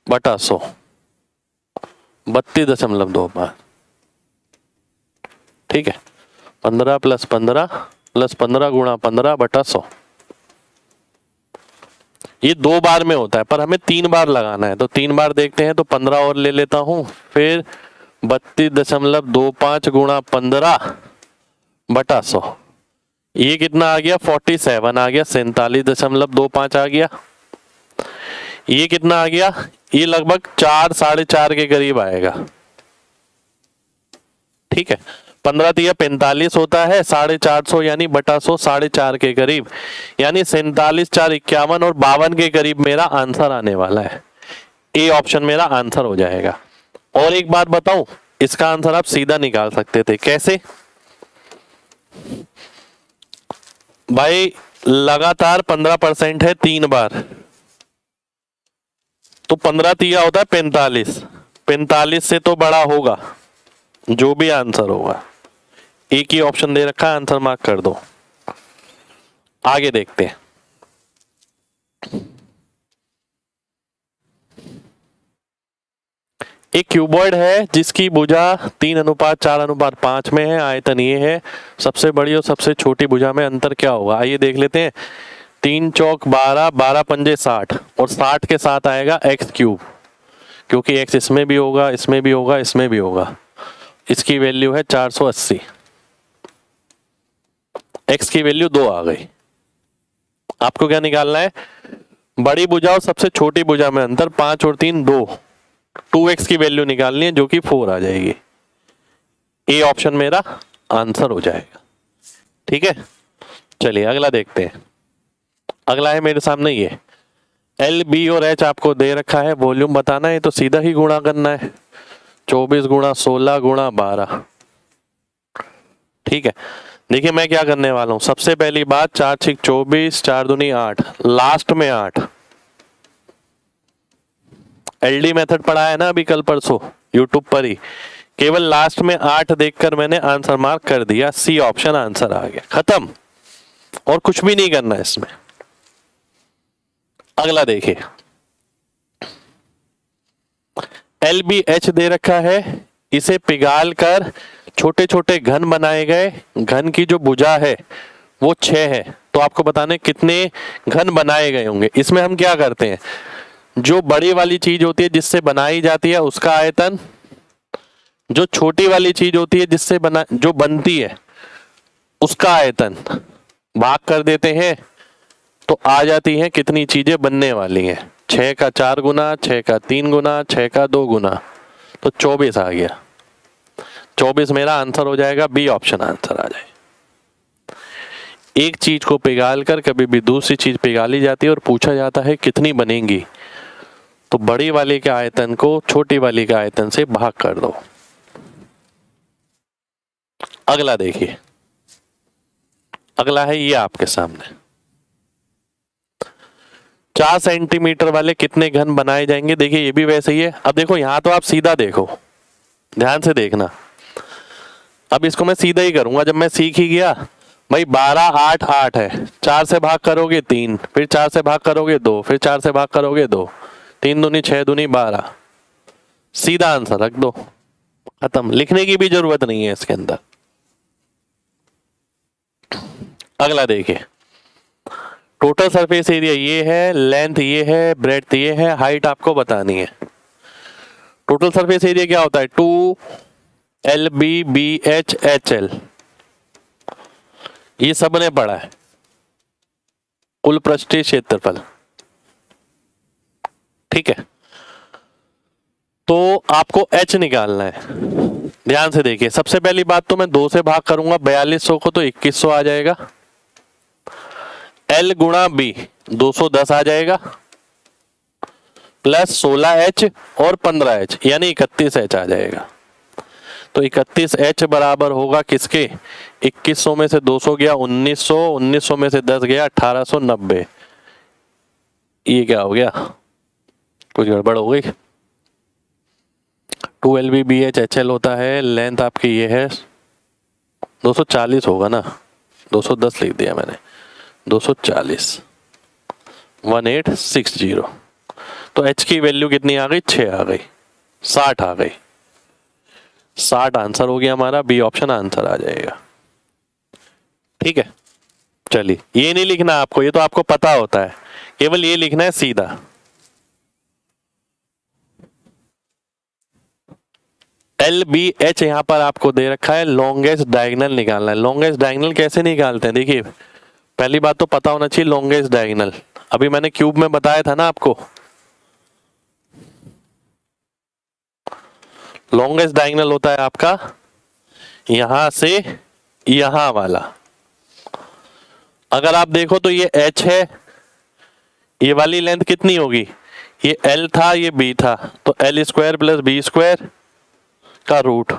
बटा 100, 32.25। ठीक है, 15 + 15 + 15 गुणा 15 बटा 100। ये 2 बार में होता है पर हमें 3 बार लगाना है, तो 3 बार देखते हैं। तो 15 और ले लेता हूं, फिर 32.25 गुणा 15 बटा 100। ये कितना आ गया? 47 आ गया, 47.25 आ गया। ये कितना आ गया? ये लगभग 4 साढ़े 4 के करीब आएगा। ठीक है, 15 तिया 45 होता है, 450 यानी बटा 100 4.5 के करीब, यानी 47 4 51 और 52 के करीब मेरा आंसर आने वाला है। ए ऑप्शन मेरा आंसर हो जाएगा। और एक बात बताऊं, इसका आंसर आप सीधा निकाल सकते थे। कैसे भाई? लगातार 15% है 3 बार, तो 15 तिया होता है 45, 45 से तो बड़ा होगा जो भी आंसर होगा। एक ही ऑप्शन दे रखा है, आंसर मार्क कर दो। आगे देखते हैं। एक क्यूबॉइड है जिसकी भुजा 3:4:5 में है। आयतन ये है। सबसे बड़ी और सबसे छोटी भुजा में अंतर क्या होगा? आइए देख लेते हैं। 3 चौक 12, 12 पंजे 60 और 60 के साथ आएगा x3, क्योंकि x इसमें भी होगा, इसमें भी होगा, इसमें भी होगा। इसकी वैल्यू है 480। x की वैल्यू 2 आ गई। आपको क्या निकालना है? बड़ी भुजा और सबसे छोटी भुजा में अंतर 5 और 3 2, 2x की वैल्यू निकालनी है जो कि 4 आ जाएगी। ए ऑप्शन मेरा आंसर हो जाएगा। ठीक है, चलिए अगला देखते हैं। अगला है मेरे सामने ये L, B और H आपको दे रखा है। वॉल्यूम बताना है तो सीधा ही गुणा करना है, 24 गुणा 16 गुणा 12। ठीक है, देखिए मैं क्या करने वाला हूं। सबसे पहली बात 4 6 24, 4 दूनी 8, लास्ट में 8। एलडी मेथड पढ़ा है ना अभी कल परसों यूट्यूब पर ही, केवल लास्ट में 8 देखकर मैंने आंसर मार्क कर दिया। सी ऑप्शन आंसर आ गया, खत्म। और कुछ भी नहीं करना है इसमें। अगला देखिए, LBH दे रखा है। इसे पिघाल कर छोटे छोटे घन बनाए गए। घन की जो भुजा है वो 6 है, तो आपको बताने कितने घन बनाए गए होंगे। इसमें हम क्या करते हैं, जो बड़ी वाली चीज होती है जिससे बनाई जाती है उसका आयतन, जो छोटी वाली चीज होती है जिससे जो बनती है उसका आयतन भाग कर देते हैं, तो आ जाती है कितनी चीजें बनने वाली हैं। 6 का 4 गुना, 6 का 3 गुना, 6 का 2 गुना, तो 24 आ गया। 24 मेरा आंसर हो जाएगा। बी ऑप्शन आंसर आ जाए। एक चीज को पिघाल कर कभी भी दूसरी चीज पिघाली जाती है और पूछा जाता है कितनी बनेंगी, तो बड़ी वाले के आयतन को छोटी वाली के आयतन से भाग कर दो। अगला देखिए, अगला है ये आपके सामने। 4 सेंटीमीटर वाले कितने घन बनाए जाएंगे? देखिए ये भी वैसे ही है। अब देखो यहां तो आप सीधा देखो, ध्यान से देखना। अब इसको मैं सीधा ही करूंगा। जब मैं सीख ही गया भाई 12 8 8 है, 4 से भाग करोगे 3, फिर 4 से भाग करोगे 2, फिर 4 से भाग करोगे 2, 3 दूनी 6 दूनी 12, सीधा आंसर रख दो, खत्म। लिखने की भी जरूरत नहीं है इसके अंदर। अगला देखिए, टोटल सरफेस एरिया ये है, लेंथ ये है, ब्रेड्थ ये है, हाइट आपको बतानी है। टोटल सरफेस एरिया क्या होता है? 2LBBHHL, ये सबने पढ़ा है, कुल पृष्ठीय क्षेत्रफल। ठीक है, तो आपको H निकालना है। ध्यान से देखिए, सबसे पहली बात तो मैं 2 से भाग करूंगा, 4200 को तो 2100 आ जाएगा। L गुणा B 210 आ जाएगा, प्लस 16H और 15H यानी 31H आ जाएगा। तो 31H बराबर होगा किसके? 2100 में से 200 गया 1900, 1900 में से 10 गया 1890। ये क्या हो गया? कुछ गड़बड़ हो गई। 2LBBHHL होता है, लेंथ आपकी ये है 240 होगा ना, 210 लिख दिया मैंने, 240 1860। तो H की वैल्यू कितनी आ गई? 6 आ गई, 60 आ गई। 60 आंसर हो गया हमारा, बी ऑप्शन आंसर आ जाएगा। ठीक है, चलिए ये नहीं लिखना आपको, ये तो आपको पता होता है, केवल ये लिखना है सीधा। LBH यहां पर आपको दे रखा है, लॉन्गेस्ट डायगोनल निकालना है। लॉन्गेस्ट डायगोनल कैसे निकालते हैं? देखिए, पहली बात तो पता होना चाहिए लॉन्गेस्ट डायगोनल, अभी मैंने क्यूब में बताया था ना आपको। लॉन्गेस्ट डायगोनल होता है आपका यहां से यहां वाला। अगर आप देखो तो ये H है, ये वाली लेंथ कितनी होगी? ये L था, ये B था, तो L² प्लस B² का रूट,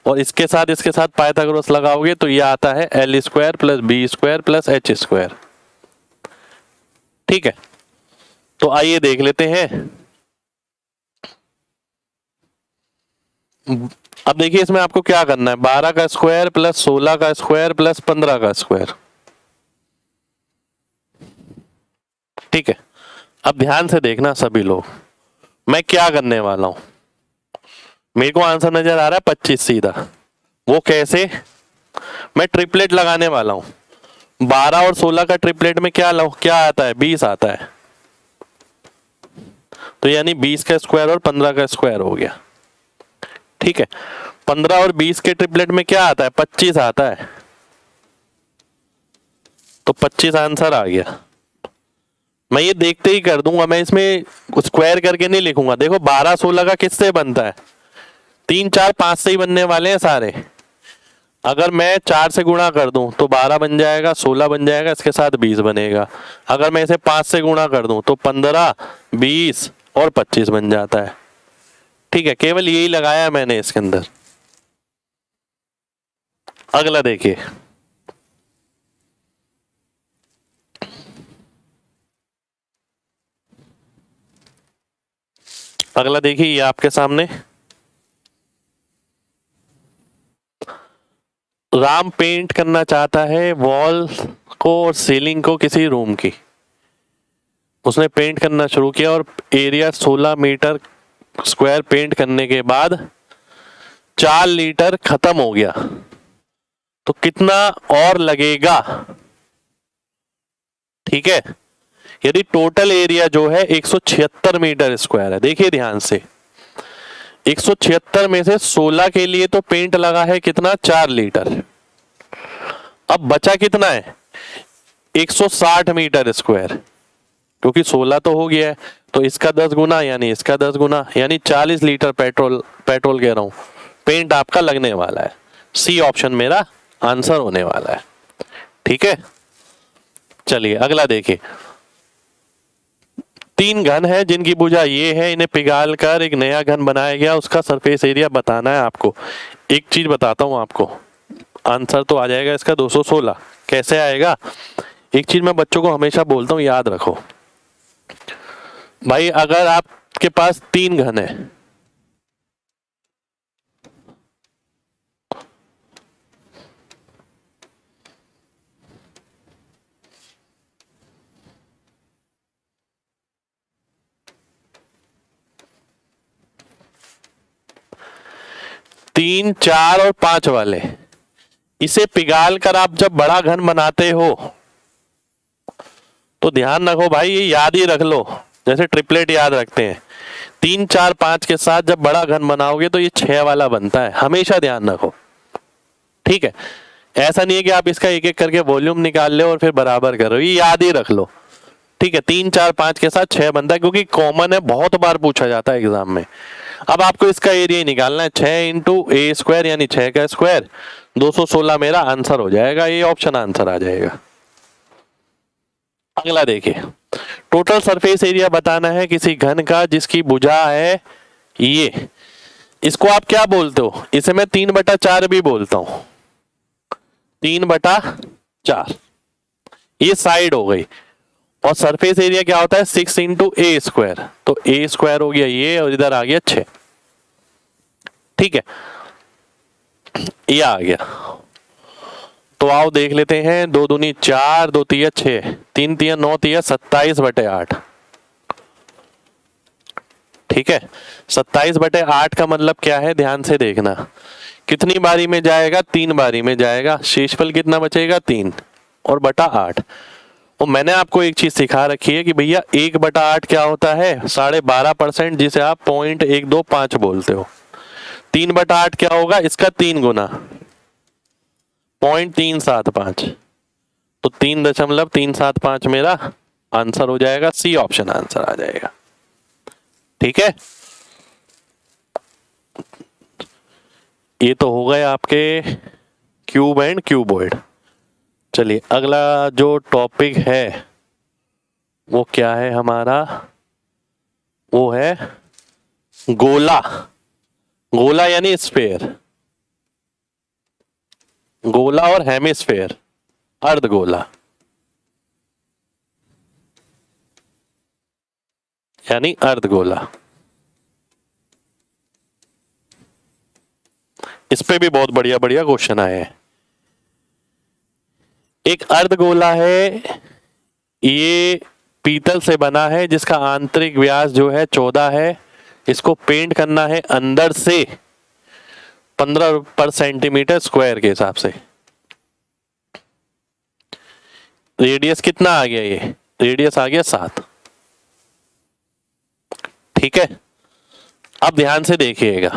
और इसके साथ पाइथागोरस लगाओगे तो ये आता है L² plus B² plus H²। ठीक है, तो आइए देख लेते हैं। अब देखिए इसमें आपको क्या करना है, 12 का स्क्वायर प्लस 16 का स्क्वायर प्लस 15 का स्क्वायर। ठीक है, अब ध्यान से देखना सभी लोग, मैं क्या करने वाला हूं। मेरे को आंसर नजर आ रहा है 25 सीधा। वो कैसे? मैं ट्रिपलेट लगाने वाला हूं। 12 और 16 का ट्रिपलेट में क्या आता है? 20 आता है, तो यानी 20 का स्क्वायर और 15 का स्क्वायर हो गया। ठीक है, 15 और 20 के ट्रिपलेट में क्या आता है? 25 आता है, तो 25 आंसर आ गया। मैं ये देखते ही कर दूंगा, मैं इसमें स्क्वायर करके नहीं लिखूंगा। देखो 12 16 का किससे बनता है? 3 4 5 से ही बनने वाले हैं सारे। अगर मैं 4 से गुणा कर दूं तो 12 बन जाएगा, 16 बन जाएगा, इसके साथ 20 बनेगा। अगर मैं इसे 5 से गुणा कर दूं तो 15 20 और 25 बन जाता है। ठीक है, केवल यही लगाया मैंने इसके अंदर। अगला देखिए, अगला देखिए, ये आपके सामने राम पेंट करना चाहता है वॉल को और सीलिंग को किसी रूम की। उसने पेंट करना शुरू किया और एरिया 16 मीटर स्क्वायर पेंट करने के बाद 4 लीटर खत्म हो गया, तो कितना और लगेगा? ठीक है, यदि टोटल एरिया जो है 176 मीटर स्क्वायर है, देखिए ध्यान से, 176 में से 16 के लिए तो पेंट लगा है कितना? 4 लीटर। अब बचा कितना है? 160 मीटर स्क्वायर, क्योंकि 16 तो हो गया है, तो इसका 10 गुना यानी इसका 10 गुना, यानी 40 लीटर पेट्रोल कह रहा हूं, पेंट आपका लगने वाला है। सी ऑप्शन मेरा आंसर होने वाला है। ठीक है, चलिए अगला देखिए। 3 घन है जिनकी भुजा ये है, इन्हें पिघाल कर एक नया घन बनाया गया, उसका सरफेस एरिया बताना है आपको। एक चीज बताता हूं आपको, आंसर तो आ जाएगा इसका 216। कैसे आएगा? एक चीज मैं बच्चों को हमेशा बोलता हूं, याद रखो भाई, अगर आपके पास 3 घन है, तीन 4 और 5 वाले, इसे पिघाल कर आप जब बड़ा घन बनाते हो तो ध्यान रखो भाई, ये याद ही रख लो, जैसे ट्रिपलेट याद रखते हैं। 3 4 5 के साथ जब बड़ा घन बनाओगे तो ये 6 वाला बनता है, हमेशा ध्यान रखो। ठीक है, ऐसा नहीं है कि आप इसका एक एक करके वॉल्यूम निकाल लो और फिर बराबर करो, ये याद ही रख लो। ठीक है, 3 4 5 के साथ 6 बनता है, क्योंकि कॉमन है, बहुत बार पूछा जाता है एग्जाम में। अब आपको इसका एरिया ही निकालना है, 6 इंटू ए स्क्वायर यानी 6 का स्क्वायर, 216 मेरा आंसर हो जाएगा, ये ऑप्शन आंसर आ जाएगा। अगला देखिए, टोटल सरफेस एरिया बताना है किसी घन का जिसकी भुजा है ये। इसको आप क्या बोलते हो, इसे मैं 3/4 भी बोलता हूं, 3/4, ये साइड हो गई। और सरफेस एरिया क्या होता है, 6 इंटू ए स्क्वायर, तो ए स्क्वायर हो गया ये, और इधर आ गया 6। ठीक है, ये आ गया। तो आओ देख लेते हैं, 2 दूनी 4, 2 तिया 6, 3 तिया 9, तिया 27/8। ठीक है, 27/8 का मतलब क्या है, ध्यान से देखना, कितनी बारी में जाएगा, 3 बारी में जाएगा, शेषफल कितना बचेगा, 3 और बटा 8। और मैंने आपको एक चीज सिखा रखी है कि भैया 1/8 क्या होता है, 12.5%, जिसे आप 0.125 बोलते हो। 3/8 क्या होगा, इसका 3 गुना, 0.375, तो 3.375 मेरा आंसर हो जाएगा, सी ऑप्शन आंसर आ जाएगा। ठीक है, ये तो हो गए आपके क्यूब एंड क्यूबॉइड। चलिए अगला जो टॉपिक है वो क्या है हमारा, वो है गोला। गोला यानी स्फेयर, गोला और हेमिस्फेयर, अर्धगोला यानी अर्धगोला। इस पे भी बहुत बढ़िया बढ़िया क्वेश्चन आए हैं। एक अर्धगोला है, ये पीतल से बना है, जिसका आंतरिक व्यास जो है 14 है। इसको पेंट करना है अंदर से 15 पर सेंटीमीटर स्क्वायर के हिसाब से। रेडियस कितना आ गया, ये रेडियस आ गया 7। ठीक है, अब ध्यान से देखिएगा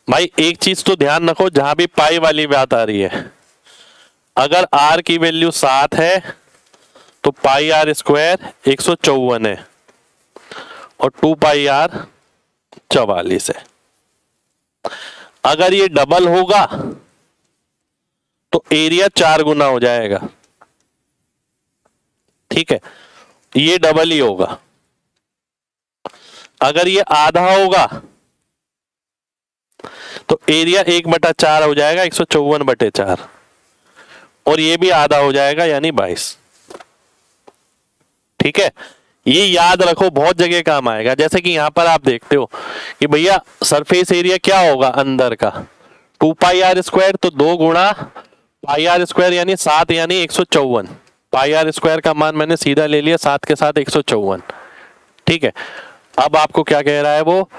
भाई, एक चीज तो ध्यान रखो, जहां भी पाई वाली बात आ रही है, अगर r की वैल्यू 7 है तो पाई r स्क्वायर 154 है, और 2 पाई r 44 है। अगर ये डबल होगा तो एरिया 4 गुना हो जाएगा। ठीक है, ये डबल ही होगा। अगर ये आधा होगा तो एरिया 1/4 हो जाएगा, 154/4, और ये भी आधा हो जाएगा यानी 22। ठीक है, ये याद रखो, बहुत जगह काम आएगा। जैसे कि यहां पर आप देखते हो कि भैया सरफेस एरिया क्या होगा अंदर का, 2 पाई r स्क्वायर, तो 2 गुणा पाई r स्क्वायर यानी 7 यानी 154। पाई r स्क्वायर का मान मैंने सीधा ले लिया, 7 के साथ 154। ठीक है, अब आपको क्या कह रहा है, वो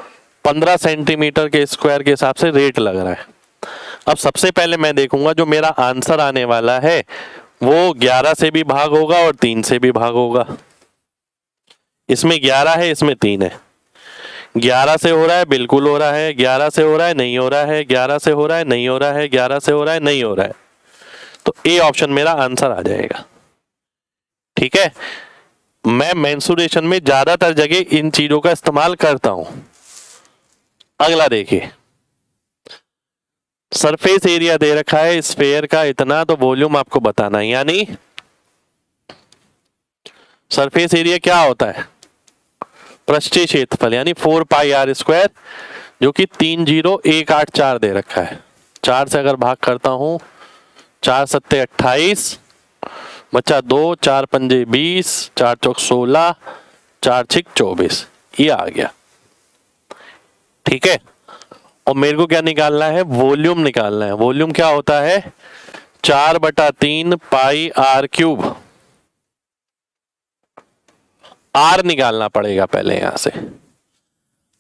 15 सेंटीमीटर के स्क्वायर के हिसाब से रेट लग रहा है। अब सबसे पहले मैं देखूंगा जो मेरा आंसर आने वाला है वो 11 से भी भाग होगा और 3 से भी भाग होगा। इसमें 11 है, इसमें 3 है। 11 से हो रहा है, बिल्कुल हो रहा है, 11 से हो रहा है, नहीं हो रहा है, 11 से हो रहा है, नहीं हो रहा है, 11 से हो रहा है, नहीं हो रहा है, तो ए ऑप्शन मेरा आंसर आ जाएगा। ठीक है, मैं मेंसुरेशन में ज्यादातर जगह इन चीजों का इस्तेमाल करता हूं। अगला देखिए, सरफेस एरिया दे रखा है स्फेयर का इतना, तो वॉल्यूम आपको बताना है, यानी सरफेस एरिया क्या होता है, पृष्ठीय क्षेत्रफल, यानी 4 पाई r स्क्वायर, जो कि 30184 दे रखा है। 4 से अगर भाग करता हूं, 4 सत्ते 28, बचा 2, 4 पंजे 20, 4 चौक 16, 4 छिक 24, ये आ गया। ठीक है, और मेरे को क्या निकालना है, वॉल्यूम निकालना है। वॉल्यूम क्या होता है, 4/3 पाई r क्यूब। r निकालना पड़ेगा पहले, यहां से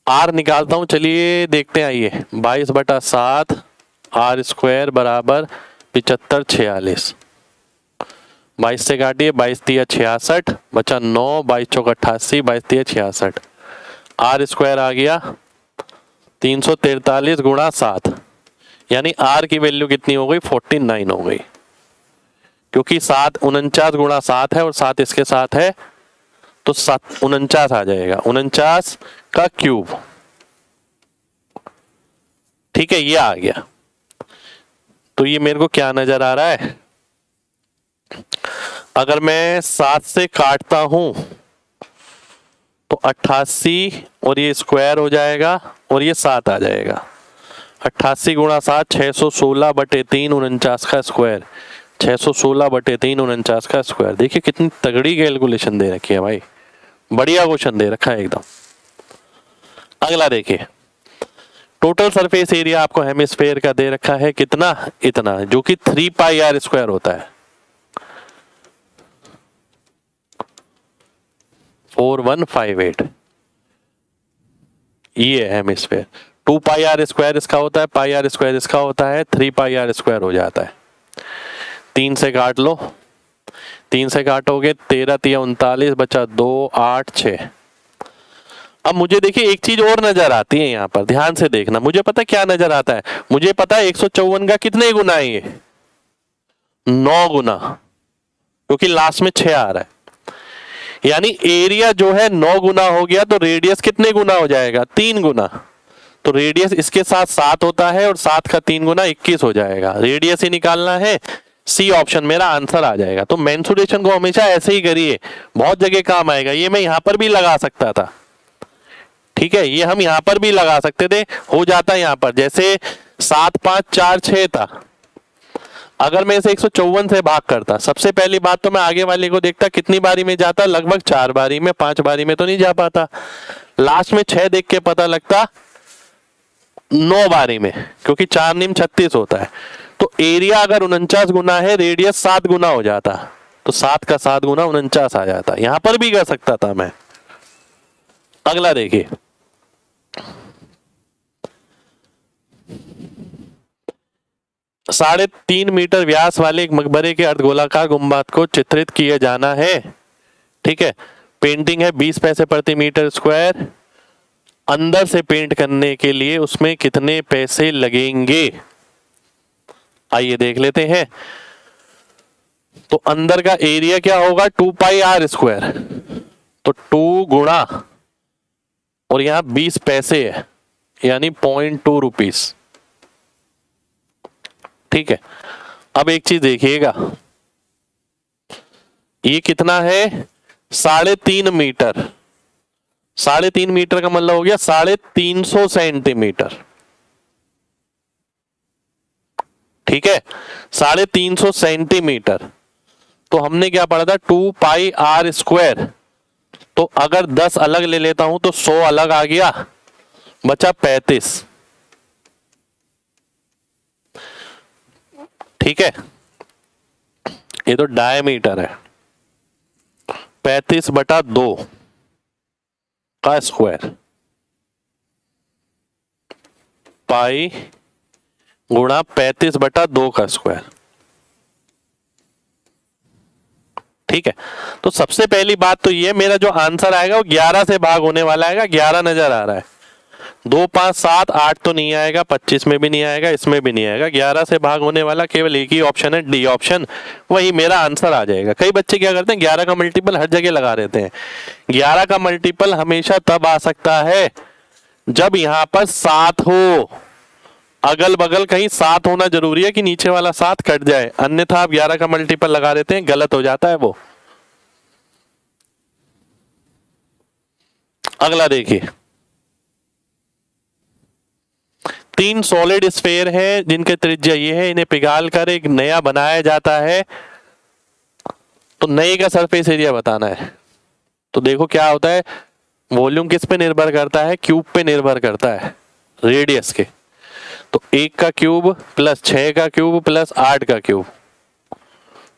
r निकालता हूं, चलिए देखते हैं। आइए, 22/7 r स्क्वायर बराबर 7546, 22 से काटिए, 22 तिया 66, बचा 9, 22 चौक 88, 22 तिया 66। आर स्क्वायर आ गया 343 गुणा 7, यानी आर की वैल्यू कितनी हो गई? 49 हो गई, क्योंकि 7 49 गुणा 7 है और 7 इसके साथ है, तो 49 आ जाएगा, 49 का क्यूब। ठीक है, ये आ गया। तो ये मेरे को क्या नजर आ रहा है? अगर मैं 7 से काटता हूं तो 88 और ये स्क्वायर हो जाएगा और ये 7 आ जाएगा। 88 गुणा 7 616/3 49 का स्क्वायर, 616/3 49 का स्क्वायर। देखिए कितनी तगड़ी कैलकुलेशन दे रखी है भाई, बढ़िया क्वेश्चन दे रखा है एकदम। अगला देखिए, टोटल सरफेस एरिया आपको हेमिस्फेयर का दे रखा है कितना? इतना, जो कि 3 पाई आर स्क्वायर होता है। 4158 ये है हेमिस्फेयर। 2 पाई आर स्क्वायर इसका होता है, पाई आर स्क्वायर इसका होता है, 3 पाई आर स्क्वायर हो जाता है। 3 से काट लो, 3 से काटोगे 13 तिया 39, बचा 2 8 6। अब मुझे देखिए एक चीज और नजर आती है यहाँ पर, ध्यान से देखना। मुझे पता क्या नजर आता है? मुझे पता है 154 का कितने गुना है ये? 9 गुना, क्योंकि लास्ट में 6 आ रहा है। यानी एरिया जो है 9 गुना हो गया, तो रेडियस कितने गुना हो जाएगा? 3 गुना। तो रेडियस इसके साथ 7 होता है और 7 का 3 गुना 21 हो जाएगा। रेडियस ही निकालना है, सी ऑप्शन मेरा आंसर आ जाएगा। तो मेंसुरेशन को हमेशा ऐसे ही करिए, बहुत जगह काम आएगा। ये मैं यहां पर भी लगा सकता था, ठीक है, ये हम यहां पर भी लगा सकते थे, हो जाता है यहां पर। जैसे 7 5 4 6 था, अगर मैं इसे 154 से भाग करता, सबसे पहली बात तो मैं आगे वाले को देखता कितनी बारी में जाता, लगभग 4 बारी में, 5 बारी में तो नहीं जा पाता। लास्ट में 6 देख के पता लगता 9 बारी में, क्योंकि 4 निम 36 होता है। तो एरिया अगर 49 गुना है, रेडियस 7 गुना हो जाता, तो 7 का 7 गुना 49 आ जाता। यहां पर भी कर सकता था मैं। अगला देखिए, साढ़े 3 मीटर व्यास वाले एक मकबरे के अर्धगोलाकार गुंबद को चित्रित किया जाना है। ठीक है, पेंटिंग है 20 पैसे प्रति मीटर स्क्वायर। अंदर से पेंट करने के लिए उसमें कितने पैसे लगेंगे? आइए देख लेते हैं। तो अंदर का एरिया क्या होगा? 2 पाई आर स्क्वायर, तो 2 गुणा और यहां 20 पैसे है, यानी 0.2 रुपीस। ठीक है, अब एक चीज देखिएगा, ये कितना है? 3.5 मीटर। 3.5 मीटर का मतलब हो गया 350 सेंटीमीटर। ठीक है, 350 सेंटीमीटर। तो हमने क्या पढ़ा था? 2 पाई आर स्क्वायर। तो अगर 10 अलग ले लेता हूं तो 100 अलग आ गया, बचा 35। ठीक है, ये तो डायमीटर है, 35/2 का स्क्वायर, पाई गुणा 35/2 का स्क्वायर। ठीक है, तो सबसे पहली बात तो ये, मेरा जो आंसर आएगा वो 11 से भाग होने वाला आएगा। 11 नजर आ रहा है, 2 5 7 8 तो नहीं आएगा, 25 में भी नहीं आएगा, इसमें भी नहीं आएगा। 11 से भाग होने वाला केवल एक ही ऑप्शन है, डी ऑप्शन, वही मेरा आंसर आ जाएगा। कई बच्चे क्या करते हैं, 11 का मल्टीपल हर जगह लगा देते हैं। 11 का मल्टीपल हमेशा तब आ सकता है जब यहां पर 7 हो, अगल बगल कहीं 7 होना जरूरी है कि नीचे वाला 7 कट जाए, अन्यथा आप 11 का मल्टीपल लगा देते हैं, गलत हो जाता है वो। अगला देखिए, 3 सॉलिड स्फेयर है जिनके त्रिज्या ये है, इन्हें पिघाल कर एक नया बनाया जाता है, तो नए का सरफेस एरिया बताना है। तो देखो क्या होता है, वॉल्यूम किस पे निर्भर करता है? क्यूब पे निर्भर करता है, रेडियस के। तो 1 का क्यूब प्लस 6 का क्यूब प्लस 8 का क्यूब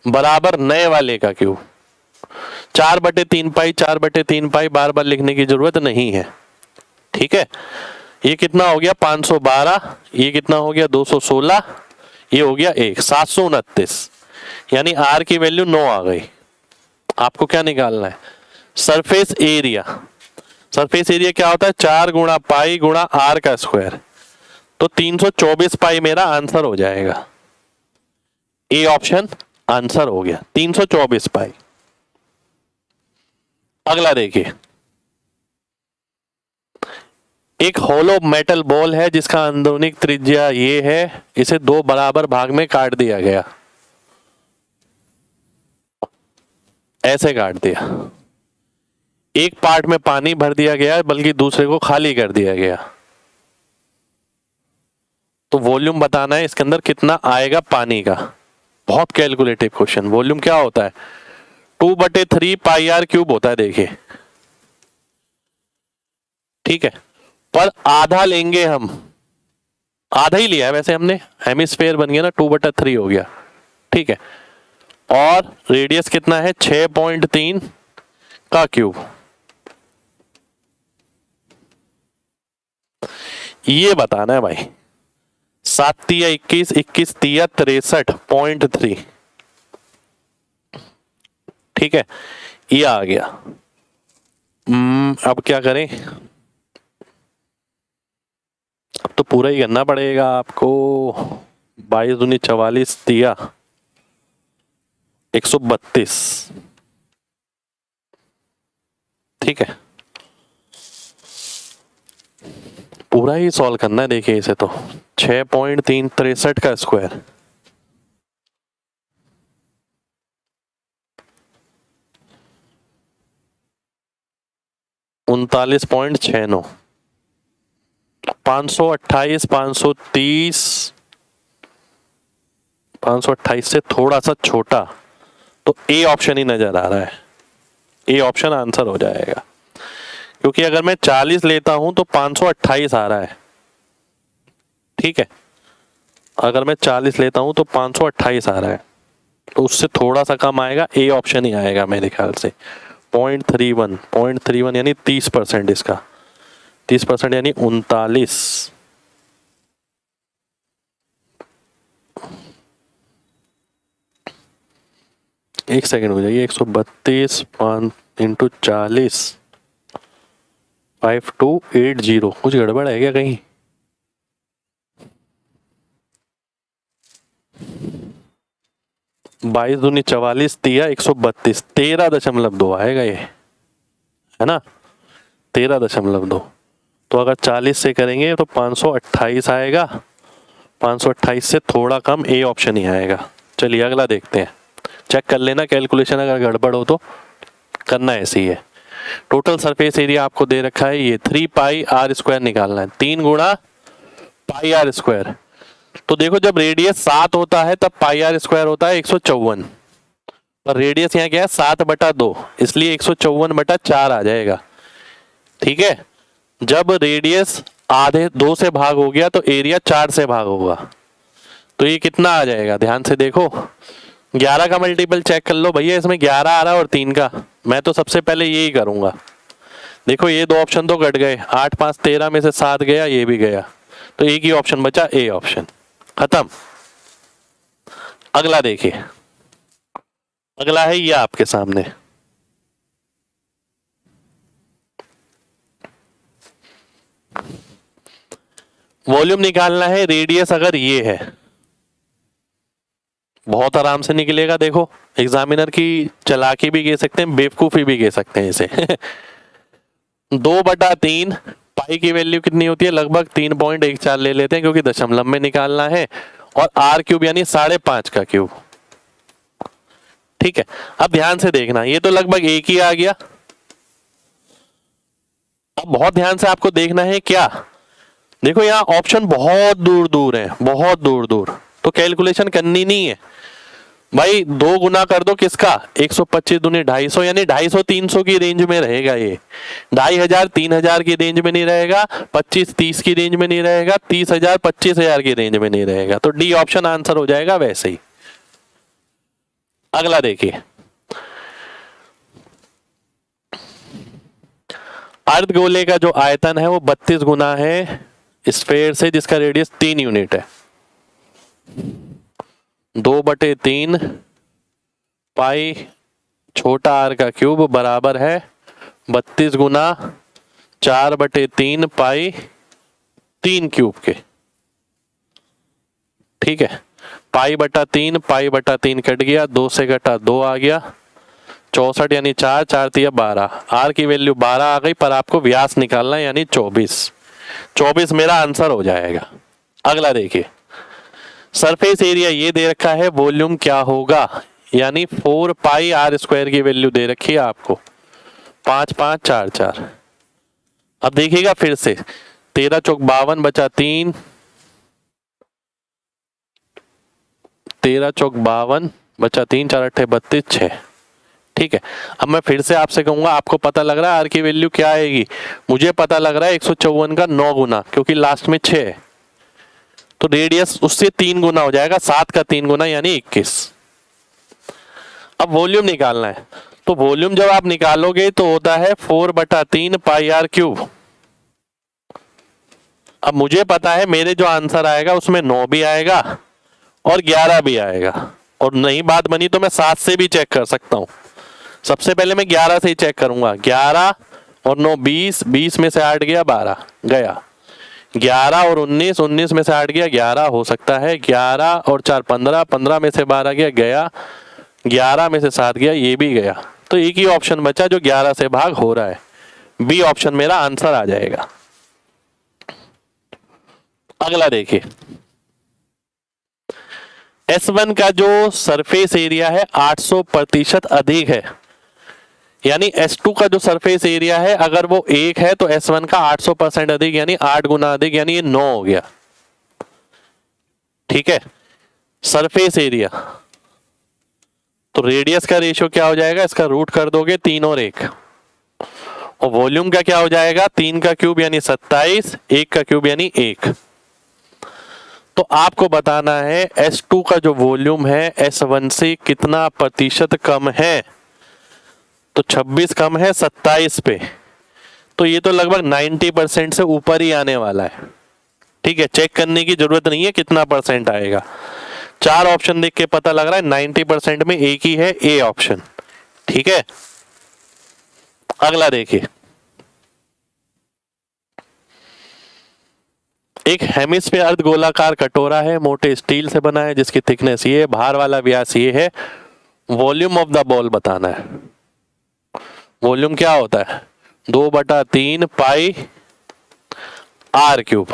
बराबर नए वाले का क्यूब। 4/3 पाई, 4/3 पाई बार बार लिखने की जरूरत नहीं है। ठीक है, ये कितना हो गया? 512, ये कितना हो गया? 216, ये हो गया 1, 729। यानी आर की वैल्यू 9 आ गई। आपको क्या निकालना है? Surface area. सरफेस एरिया क्या होता है? 4 गुणा पाई गुणा आर का स्क्वायर। तो 324 पाई मेरा आंसर हो जाएगा। ए ऑप्शन आंसर हो गया, 324 पाई। अगला देखिए, एक होलो मेटल बॉल है जिसका अंदरूनी त्रिज्या ये है, इसे 2 बराबर भाग में काट दिया गया। ऐसे काट दिया, एक पार्ट में पानी भर दिया गया बल्कि दूसरे को खाली कर दिया गया। तो वॉल्यूम बताना है इसके अंदर कितना आएगा पानी का। बहुत कैलकुलेटिव क्वेश्चन। वॉल्यूम क्या होता है? 2/3 पाई आर क्यूब होता है, देखिए, ठीक है। पर आधा लेंगे हम, आधा ही लिया है वैसे हमने, हेमिस्फेयर बन गया ना, 2/3 हो गया, ठीक है। और रेडियस कितना है? 6.3 का क्यूब। ये बताना है भाई। 7 तिया 21, 21 तिया 63.3, ठीक है। ये आ गया। अब क्या करें? अब तो पूरा ही करना पड़ेगा आपको। 22 दूनी 44 तिया 132, ठीक है। पूरा ही सॉल्व करना है। देखिए इसे तो 6.363 का स्क्वायर, 39.69, 528, 530, 528 से थोड़ा सा छोटा, तो ए ऑप्शन ही नजर आ रहा है। ए ऑप्शन आंसर हो जाएगा, क्योंकि अगर मैं 40 लेता हूं तो 528 आ रहा है, ठीक है। अगर मैं 40 लेता हूं तो 528 आ रहा है, तो उससे थोड़ा सा कम आएगा, ए ऑप्शन ही आएगा मेरे ख्याल से। 0.31 यानी 30% इसका, 30% यानी 39। एक सेकेंड हो जाइए, 132 5 इंटू 40 5280। कुछ गड़बड़ है क्या कहीं? बाईस दूनी 44 तिया 132, 13.2 आएगा ये, है ना, 13.2। तो अगर 40 से करेंगे तो 528 आएगा, 528 से थोड़ा कम, ए ऑप्शन ही आएगा। चलिए अगला देखते हैं। चेक कर लेना कैलकुलेशन, अगर गड़बड़ हो तो करना ऐसे ही है। टोटल सरफेस एरिया आपको दे रखा है ये 3 पाई आर स्क्वायर निकालना है, 3 गुणा पाई आर स्क्वायर। तो देखो जब रेडियस 7 होता है तब पाई आर स्क्वायर होता है 154, और रेडियस यहाँ क्या है 7/2, इसलिए 154/4 आ जाएगा, ठीक है। जब रेडियस आधे 2 से भाग हो गया तो एरिया 4 से भाग होगा, तो ये कितना आ जाएगा? ध्यान से देखो, 11 का मल्टीपल चेक कर लो भैया, इसमें 11 आ रहा है और 3 का। मैं तो सबसे पहले यही करूंगा। देखो ये 2 ऑप्शन तो कट गए, 8 5 13 में से 7 गया, ये भी गया, तो एक ही ऑप्शन बचा, ए ऑप्शन। खत्म। अगला देखिए, अगला है ये आपके सामने। वॉल्यूम निकालना है, रेडियस अगर ये है, बहुत आराम से निकलेगा। देखो एग्जामिनर की चालाकी भी कह सकते हैं, बेवकूफी भी कह सकते हैं इसे। 2/3 पाई की वैल्यू कितनी होती है? लगभग 3.14 ले लेते हैं, क्योंकि दशमलव में निकालना है, और आर क्यूब यानी 5.5 का क्यूब, ठीक है। अब ध्यान से देखना, ये तो लगभग एक ही आ गया। अब बहुत ध्यान से आपको देखना है क्या, देखो यहाँ ऑप्शन बहुत दूर दूर है, बहुत दूर दूर, तो कैलकुलेशन करनी नहीं है भाई। 2 गुना कर दो किसका? 125 दूनी 250, यानी 250 300 की रेंज में रहेगा ये। 2500 3000 की रेंज में नहीं रहेगा, 25 30 की रेंज में नहीं रहेगा, 30,000 25,000 की रेंज में नहीं रहेगा। तो डी ऑप्शन आंसर हो जाएगा वैसे ही। अगला देखिए, अर्धगोले का जो आयतन है वो 32 गुना है स्फेयर से, जिसका रेडियस 3 यूनिट है। 2/3 पाई छोटा आर का क्यूब बराबर है 32 गुना 4/3 पाई 3 क्यूब के। ठीक है, पाई बटा 3 कट गया, 2 से घटा 2 आ गया, 64 यानी 4 4 तिया 12। आर की वैल्यू 12 आ गई, पर आपको व्यास निकालना है यानी 24 मेरा आंसर हो जाएगा। अगला देखिए, सरफेस एरिया ये दे रखा है, वॉल्यूम क्या होगा, यानी 4 पाई आर स्क्वायर की वैल्यू दे रखी है आपको, 5 5 4 4। अब देखिएगा फिर से, 13 चौक 52 बचा 3, 13 चौक 52 बचा 3, 4 8 32 6। ठीक है, अब मैं फिर से आपसे कहूंगा, आपको पता लग रहा है आर की वैल्यू क्या आएगी, मुझे पता लग रहा है 154 का 9 गुना, क्योंकि लास्ट में 6 है, तो रेडियस उससे 3 गुना हो जाएगा, 7 का 3 गुना यानी 21। अब वॉल्यूम निकालना है, तो वॉल्यूम जब आप निकालोगे तो होता है 4/3 पाई आर क्यूब। अब मुझे पता है मेरे जो आंसर आएगा उसमें 9 भी आएगा और 11 भी आएगा, और नहीं बात बनी तो मैं 7 से भी चेक कर सकता हूं। सबसे पहले मैं 11 से ही चेक करूंगा, 11 और 9 20, 20 में से 8 गया 12 गया, 11 और 19, 19 में से 8 गया 11 हो सकता है, 11 और 4 15, 15 में से 12 गया गया, 11 में से 7 गया ये भी गया, तो एक ही ऑप्शन बचा जो 11 से भाग हो रहा है, बी ऑप्शन मेरा आंसर आ जाएगा। अगला देखिए, S1 का जो सरफेस एरिया है 800% अधिक है, यानी S2 का जो सरफेस एरिया है अगर वो 1 है तो S1 का 800% अधिक यानी 8 गुना अधिक, यानी ये 9 हो गया। ठीक है, सरफेस एरिया, तो रेडियस का रेशियो क्या हो जाएगा, इसका रूट कर दोगे 3 और 1, और वॉल्यूम का क्या हो जाएगा, 3 का क्यूब यानी 27, 1 का क्यूब यानी 1। तो आपको बताना है S2 का जो वॉल्यूम है S1 से कितना प्रतिशत कम है, तो 26 कम है 27 पे, तो ये तो लगभग 90% से ऊपर ही आने वाला है। ठीक है, चेक करने की जरूरत नहीं है कितना परसेंट आएगा, 4 ऑप्शन देख के पता लग रहा है 90% में एक ही है, ए ऑप्शन। ठीक है, अगला देखिए, एक हेमिस्फीयर अर्ध गोलाकार कटोरा है, मोटे स्टील से बना है, जिसकी थिकनेस ये है, भार वाला व्यास ये है, वॉल्यूम ऑफ द बॉल बताना है। वॉल्यूम क्या होता है, 2/3 पाई आर क्यूब।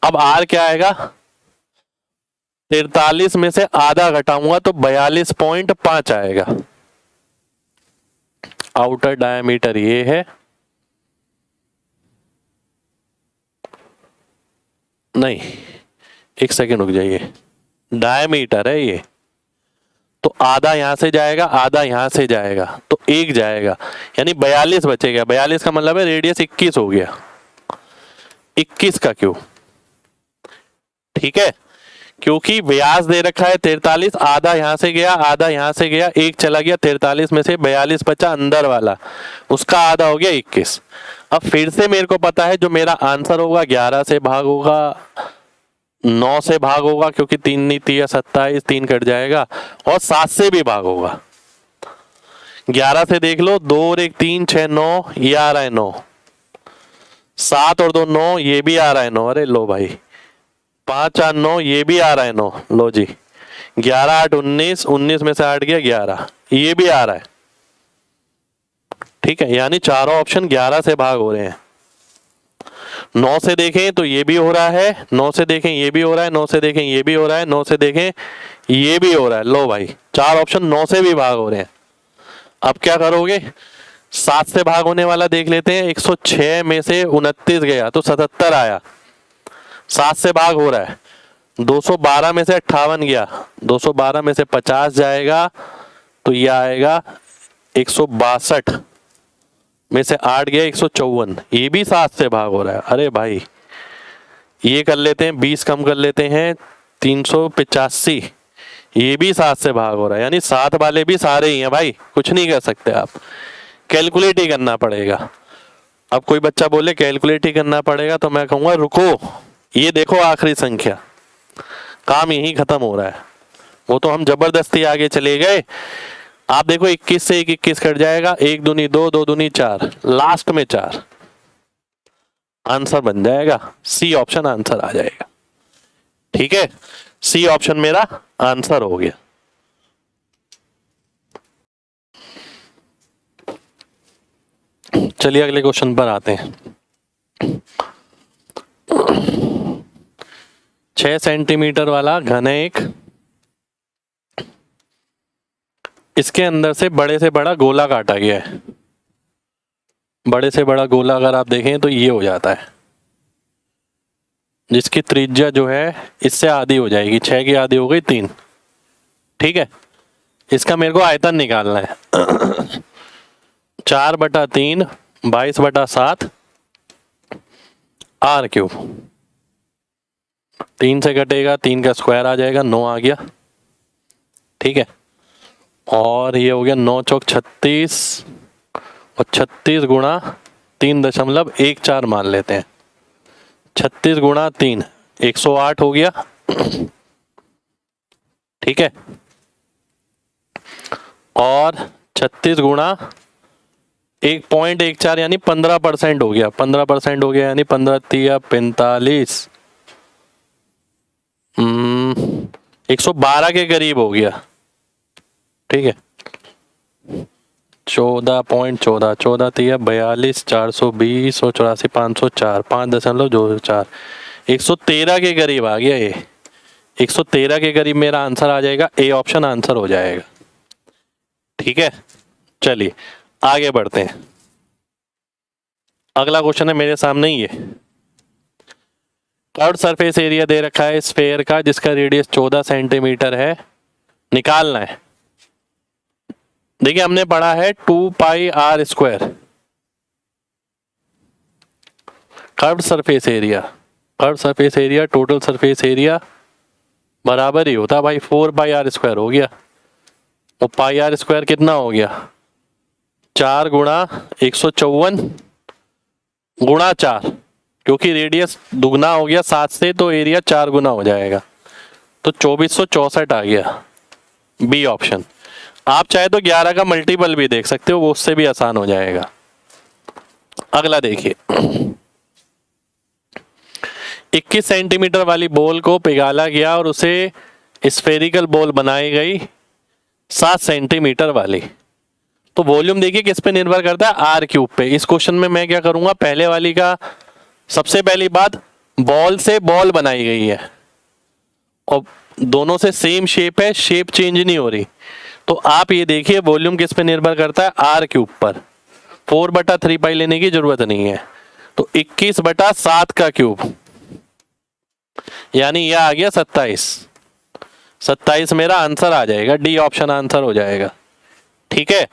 अब आर क्या आएगा, 43 में से आधा घटाऊंगा तो 42.5 आएगा। आउटर डायमीटर ये है, नहीं एक सेकेंड रुक जाइए, डायमीटर है ये, तो आधा यहां से जाएगा आधा यहां से जाएगा, तो 1 जाएगा, यानी 42 बचेगा। 42 का मतलब है रेडियस 21 हो गया, 21 का क्यूब। ठीक है, क्योंकि व्यास दे रखा है 43, आधा यहां से गया आधा यहां से गया, 1 चला गया, 43 में से 42 बचा अंदर वाला, उसका आधा हो गया 21। अब फिर से मेरे को पता है जो मेरा आंसर होगा 11 से भाग होगा, 9 से भाग होगा, क्योंकि 3 नहीं 3 27, 3 कट जाएगा, और 7 से भी भाग होगा। 11 से देख लो, 2 और 1 3 6 9, ये आ रहा है 9, 7 और 2 9, ये भी आ रहा है 9, अरे लो भाई, 5 4 9, ये भी आ रहा है 9, लो जी, 11 8 19, 19 में से 8 गया 11, ये भी आ रहा है। ठीक है, यानी चारों ऑप्शन 11 से भाग हो रहे हैं। 9 से देखें तो ये भी हो रहा है, 9 से देखें ये भी हो रहा है, 9 से देखें ये भी हो रहा है, 9 से देखें ये भी हो रहा है, लो भाई 4 ऑप्शन 9 से भी भाग हो रहे हैं। अब क्या करोगे, 7 से भाग होने वाला देख लेते हैं, 106 में से 29 गया तो 77 आया, 7 से भाग हो रहा है। 212 में से 58 गया, 212 में से 50 जाएगा तो ये आएगा 162 में से 8 गया 154, ये भी 7 से भाग हो रहा है। अरे भाई ये कर लेते हैं, 20 कम कर लेते हैं, 385, ये भी 7 से भाग हो रहा है, यानी 7 वाले भी सारे ही हैं भाई, कुछ नहीं कर सकते आप, कैलकुलेट ही करना पड़ेगा। अब कोई बच्चा बोले कैलकुलेट ही करना पड़ेगा, तो मैं कहूँगा रुको, ये देखो आखिरी संख्या, काम यही खत्म हो रहा है। वो तो हम जबरदस्ती आगे चले गए, आप देखो 21 से 21 कट जाएगा, 1 दूनी 2, 2 दूनी 4, लास्ट में 4, आंसर बन जाएगा सी ऑप्शन आंसर आ जाएगा। ठीक है, सी ऑप्शन मेरा आंसर हो गया। चलिए अगले क्वेश्चन पर आते हैं। 6 सेंटीमीटर वाला घन है एक, इसके अंदर से बड़ा गोला काटा गया है। बड़े से बड़ा गोला अगर आप देखें तो ये हो जाता है, जिसकी त्रिज्या जो है इससे आधी हो जाएगी, 6 की आधी हो गई 3। ठीक है, इसका मेरे को आयतन निकालना है। 4/3 22/7 r³ 3 से कटेगा, 3 का स्क्वायर आ जाएगा, 9 आ गया। ठीक है, और ये हो गया 9 चौक 36 और 36 गुणा 3.14 मान लेते हैं। 36 गुणा 3 108 हो गया। ठीक है, और 36 गुणा 1.14 यानी 15% हो गया। 15% हो गया यानी 15 तिया 45, 112 के करीब हो गया। ठीक है, 14.14, 14 तिया 42, 420 और 84 504, 5.24, 113 के करीब आ गया। ये 113 के करीब मेरा आंसर आ जाएगा, ए ऑप्शन आंसर हो जाएगा। ठीक है, चलिए आगे बढ़ते हैं। अगला क्वेश्चन है मेरे सामने ही है। कर्व्ड सरफेस एरिया दे रखा है स्फेयर का, जिसका रेडियस 14 सेंटीमीटर है, निकालना है। देखिए हमने पढ़ा है 2πr²। Curved surface area, curved surface area total surface area बराबर ही होता भाई, 4πr² हो गया। और πr² कितना हो गया, 4 गुणा 154 गुणा 4, क्योंकि रेडियस दुगना हो गया 7 से, तो एरिया 4 गुना हो जाएगा, तो 2464 आ गया, बी ऑप्शन। आप चाहे तो 11 का मल्टीपल भी देख सकते हो, वो उससे भी आसान हो जाएगा। अगला देखिए, 21 सेंटीमीटर वाली बॉल को पिघाला गया और उसे स्फेरिकल बॉल बनाई गई 7 सेंटीमीटर वाली। तो वॉल्यूम देखिए किस पे निर्भर करता है, r³ पे। इस क्वेश्चन में मैं क्या करूंगा, पहले वाली का सबसे पहली बात, बॉल से बॉल बनाई गई है और दोनों से सेम शेप है, शेप चेंज नहीं हो रही। तो आप ये देखिए वॉल्यूम किस पे निर्भर करता है, r³ पर। 4/3π लेने की जरूरत नहीं है, तो 21/7 का क्यूब, यानी यह आ गया 27। 27 मेरा आंसर आ जाएगा, डी ऑप्शन आंसर हो जाएगा। ठीक है,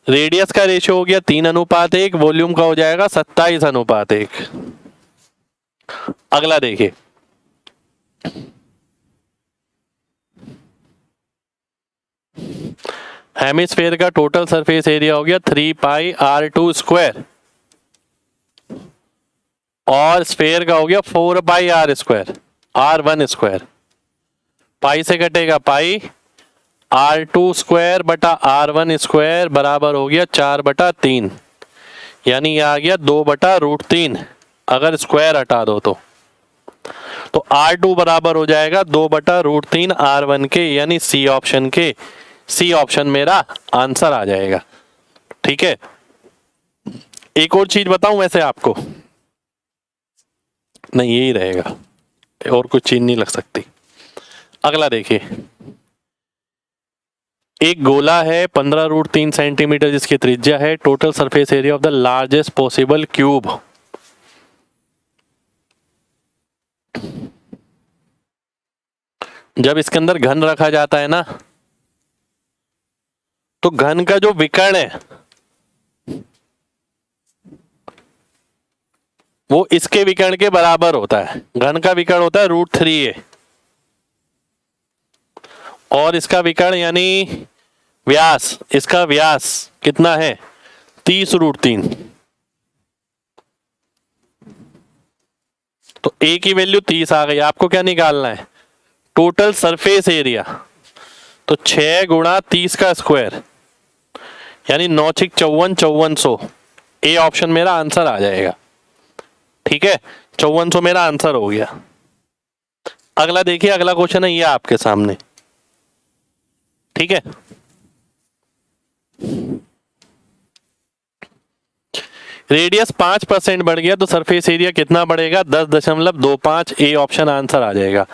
रेडियस का रेशियो हो गया 3:1, वॉल्यूम का हो जाएगा 27:1। अगला देखिए, हेमिस्फेयर का टोटल सरफेस एरिया हो गया 3πr² और स्फेयर का हो गया 4πr², r1²। पाई से कटेगा पाई, r2² बटा r1² बराबर हो गया 4/3, यानी यह आ गया 2/√3 अगर स्क्वायर हटा दो तो r2 बराबर हो जाएगा 2/√3 r1 के, यानी सी ऑप्शन के। सी ऑप्शन मेरा आंसर आ जाएगा। ठीक है, एक और चीज बताऊं वैसे आपको, नहीं यही रहेगा, और कुछ चीज नहीं लग सकती। अगला देखिए, एक गोला है 15√3 सेंटीमीटर जिसकी त्रिज्या है, total surface area of the largest possible cube. जब इसके अंदर घन रखा जाता है ना, तो घन का जो विकर्ण है वो इसके विकर्ण के बराबर होता है। घन का विकर्ण होता है √3a और इसका विकर्ण यानी व्यास, इसका व्यास कितना है 30√3। तो a की वैल्यू 30 आ गई। आपको क्या निकालना है, टोटल सरफेस एरिया। तो 6 गुणा 30 का स्क्वायर यानी 9 6 54 5400, ए ऑप्शन मेरा आंसर आ जाएगा। ठीक है, 5400 मेरा आंसर हो गया। अगला देखिए, अगला क्वेश्चन है ये आपके सामने। ठीक है, रेडियस 5% बढ़ गया तो सरफेस एरिया कितना बढ़ेगा? 10.25। ए ऑप्शन आंसर आ जाएगा।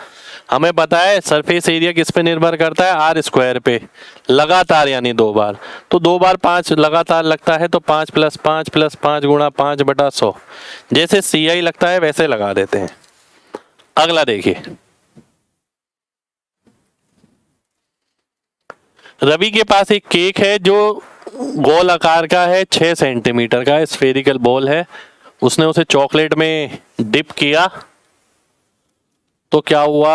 हमें पता है सरफेस एरिया किस पे निर्भर करता है? आर स्क्वायर पे, लगातार यानी 2 बार। तो 2 बार 5 लगातार लगता है तो 5 + 5 + 5 गुणा 5/100, जैसे CI लगता है वैसे लगा देते हैं। अगला देखिए, रवि के पास एक केक है जो गोल आकार का है, 6 सेंटीमीटर का स्फेरिकल बॉल है। उसने उसे चॉकलेट में डिप किया तो क्या हुआ?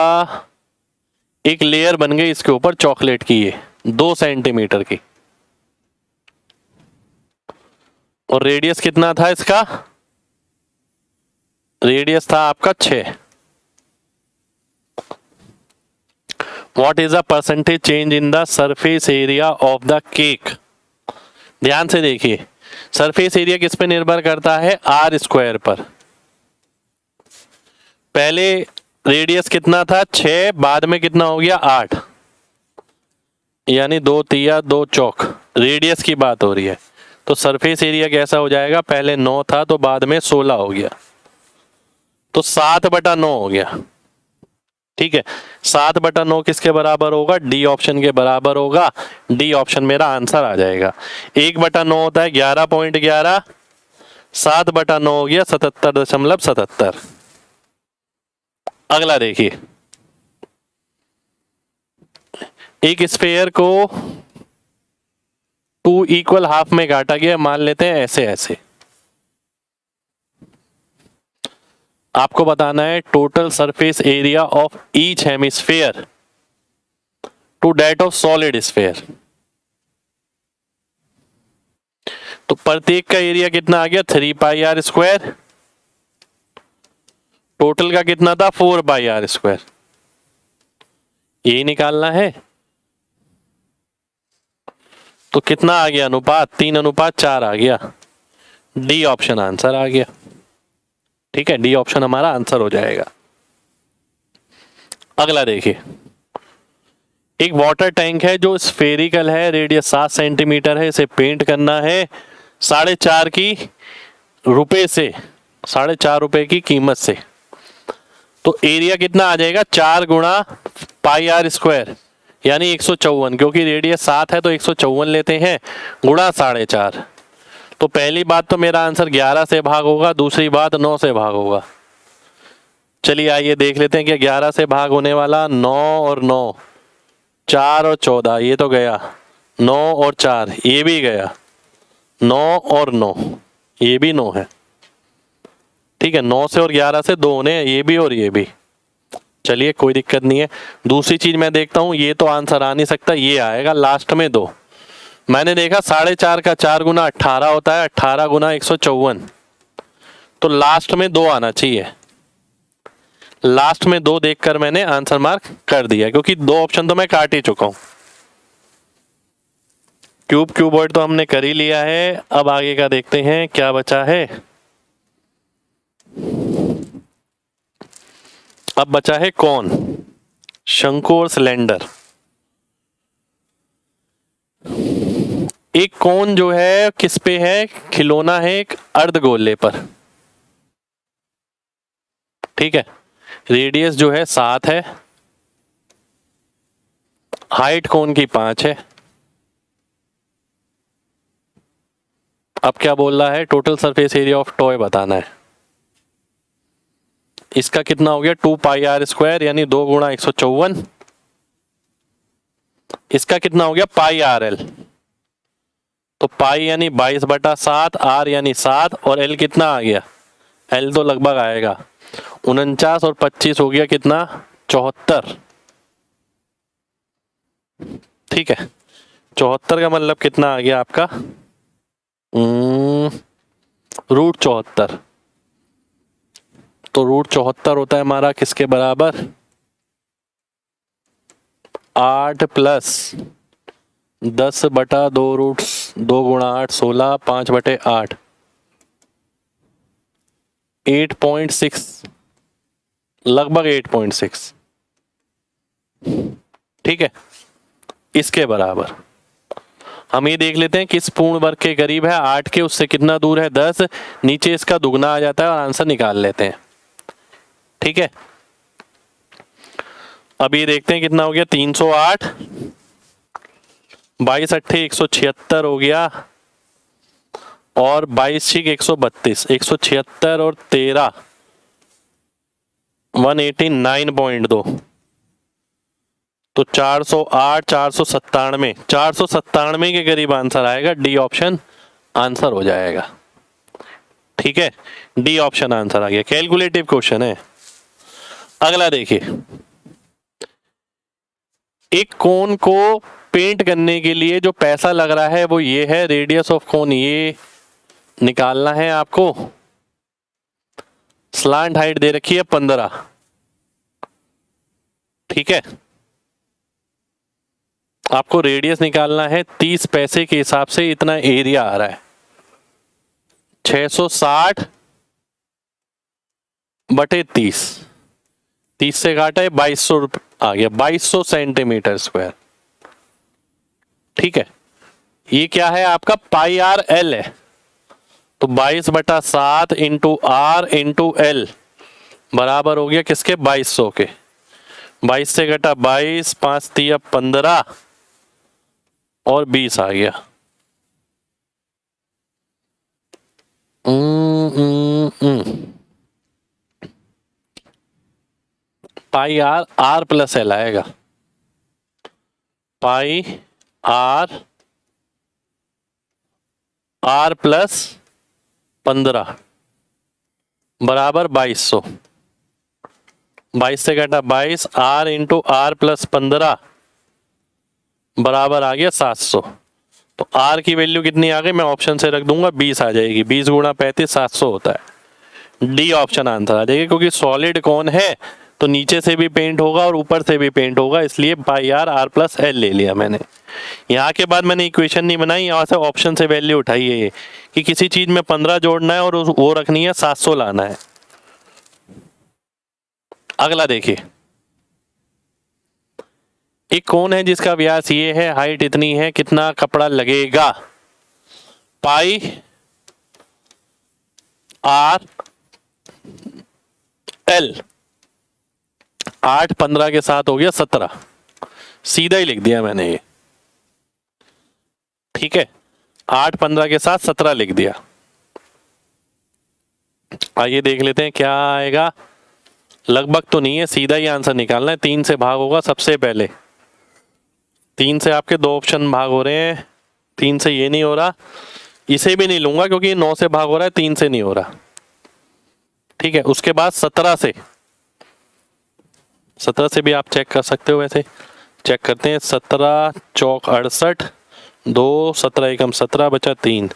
एक लेयर बन गई इसके ऊपर चॉकलेट की, ये 2 सेंटीमीटर की। और रेडियस कितना था इसका? रेडियस था आपका 6। What is the percentage change in the surface area of the cake? ध्यान से देखिए, सरफेस एरिया किस पे निर्भर करता है? आर स्क्वायर पर। पहले रेडियस कितना था? 6, बाद में कितना हो गया? 8, यानी 2 तिया 2 चौक, रेडियस की बात हो रही है। तो सरफेस एरिया कैसा हो जाएगा? पहले 9 था तो बाद में 16 हो गया, तो 7/9 हो गया। ठीक है, 7/9 किसके बराबर होगा? डी ऑप्शन के बराबर होगा। डी ऑप्शन मेरा आंसर आ जाएगा। 1/9 होता है 11.11, 7/9 हो गया 77.77। अगला देखिए, एक स्फेयर को 2 इक्वल हाफ में काटा गया, मान लेते हैं ऐसे ऐसे। आपको बताना है total surface area of each hemisphere to that of solid sphere. तो प्रत्येक का एरिया कितना आ गया? 3πr²। टोटल का कितना था? 4πr²। यही निकालना है। तो कितना आ गया अनुपात? 3:4 आ गया। डी ऑप्शन आंसर आ गया। ठीक है, डी ऑप्शन हमारा आंसर हो जाएगा। अगला देखिए, एक वाटर टैंक है जो स्फेरिकल है, रेडियस 7 सेंटीमीटर है। इसे पेंट करना है 4.5 रुपए से, 4.5 की कीमत से। तो एरिया कितना आ जाएगा? 4 गुणा πr², यानी 154। क्योंकि रेडियस 7 है तो 154 लेते हैं, गुणा 4.5। तो पहली बात तो मेरा आंसर 11 से भाग होगा, दूसरी बात 9 से भाग होगा। चलिए आइए देख लेते हैं कि 11 से भाग होने वाला 9 और 9, 4 और 14, ये तो गया। 9 और 4 ये भी गया। 9 और 9 ये भी 9 है। ठीक है, 9 से और 11 से 2 होने, ये भी और ये भी। चलिए कोई दिक्कत नहीं है। दूसरी चीज मैं देखता हूं, ये तो आंसर आ नहीं सकता, ये आएगा लास्ट में 2। मैंने देखा 4.5 का 4 गुना 18 होता है, 18 गुना 154, तो लास्ट में 2 आना चाहिए। लास्ट में 2 देखकर मैंने आंसर मार्क कर दिया, क्योंकि 2 ऑप्शन तो मैं काट ही चुका हूं। क्यूब क्यूबॉइड तो हमने कर ही लिया है। अब आगे का देखते हैं क्या बचा है। अब बचा है कौन? शंकु और सिलेंडर। एक कोन जो है किस पे है? खिलौना है एक अर्धगोले पर। ठीक है, रेडियस जो है 7 है, हाइट कोन की 5 है। अब क्या बोल रहा है? Total surface area of toy बताना है। इसका कितना हो गया? 2πr², यानी 2 गुणा 154। इसका कितना हो गया? πrl, तो पाई यानी 22/7, आर यानी 7, और एल कितना आ गया? एल तो लगभग आएगा 49, और 25 हो गया कितना? 74। ठीक है, 74 का मतलब कितना आ गया आपका? √74। तो √74 होता है हमारा किसके बराबर? 8 + 10/2 2 गुणा 8 16 5/8 8.6 लगभग 8.6 ठीक है। इसके बराबर हम ये देख लेते हैं किस पूर्ण वर्ग के करीब है। 8 के उससे कितना दूर है 10, नीचे इसका दुगना आ जाता है और आंसर निकाल लेते हैं। ठीक है, अब ये देखते हैं कितना हो गया 308, 22 अट्ठे 176 हो गया और 22 छिक 132, 176 और 13 189.2 तो 408 497 497 के करीब आंसर आएगा। डी ऑप्शन आंसर हो जाएगा। ठीक है, डी ऑप्शन आंसर आ गया। कैलकुलेटिव क्वेश्चन है। अगला देखिए, एक कोन को पेंट करने के लिए जो पैसा लग रहा है वो ये है, रेडियस ऑफ कोन ये निकालना है आपको। स्लांट हाइट दे रखी है 15। ठीक है, आपको रेडियस निकालना है। 30 पैसे के हिसाब से इतना एरिया आ रहा है। 660 बटे 30, 30 से काटा है 2200 आ गया, 2200 सेंटीमीटर स्क्वायर। ठीक है, ये क्या है आपका पाई आर एल है, तो 22/7 इंटू आर इंटू एल बराबर हो गया किसके 2200 के। 22 से घटा 22, 5 तिया 15 और 20 आ गया। पाई आर आर प्लस एल आएगा। पाई आर आर प्लस 15 बराबर 2200। 22 से घटा 22, आर इंटू आर प्लस 15 बराबर आ गया 700। तो आर की वैल्यू कितनी आ गई, मैं ऑप्शन से रख दूंगा 20 आ जाएगी। 20 गुणा 35 700 होता है। डी ऑप्शन आंसर आ जाएगा, क्योंकि सॉलिड कौन है तो नीचे से भी पेंट होगा और ऊपर से भी पेंट होगा, इसलिए पाई आर आर प्लस एल ले लिया मैंने। यहाँ के बाद मैंने इक्वेशन नहीं बनाई, यहाँ से ऑप्शन से वैल्यू उठाई है ये कि किसी चीज में 15 जोड़ना है और वो रखनी है 700 लाना है। अगला देखिए, एक कोन है जिसका व्यास ये है, हाइट इतनी है, कितना कपड़ा लगेगा। पाई आर एल 8 15 के साथ हो गया 17, सीधा ही लिख दिया मैंने ये। ठीक है, 8 15 के साथ 17 लिख दिया। आइए देख लेते हैं क्या आएगा। लगभग तो नहीं है, सीधा ही आंसर निकालना है। 3 से भाग होगा सबसे पहले। 3 से आपके 2 ऑप्शन भाग हो रहे हैं, 3 से ये नहीं हो रहा, इसे भी नहीं लूंगा क्योंकि 9 से भाग हो रहा है, 3 से नहीं हो रहा। ठीक है, उसके बाद 17 से, 17 से भी आप चेक कर सकते हो। वैसे चेक करते हैं। 17 चौक 68, 2 17 एकम 17 बचा 3,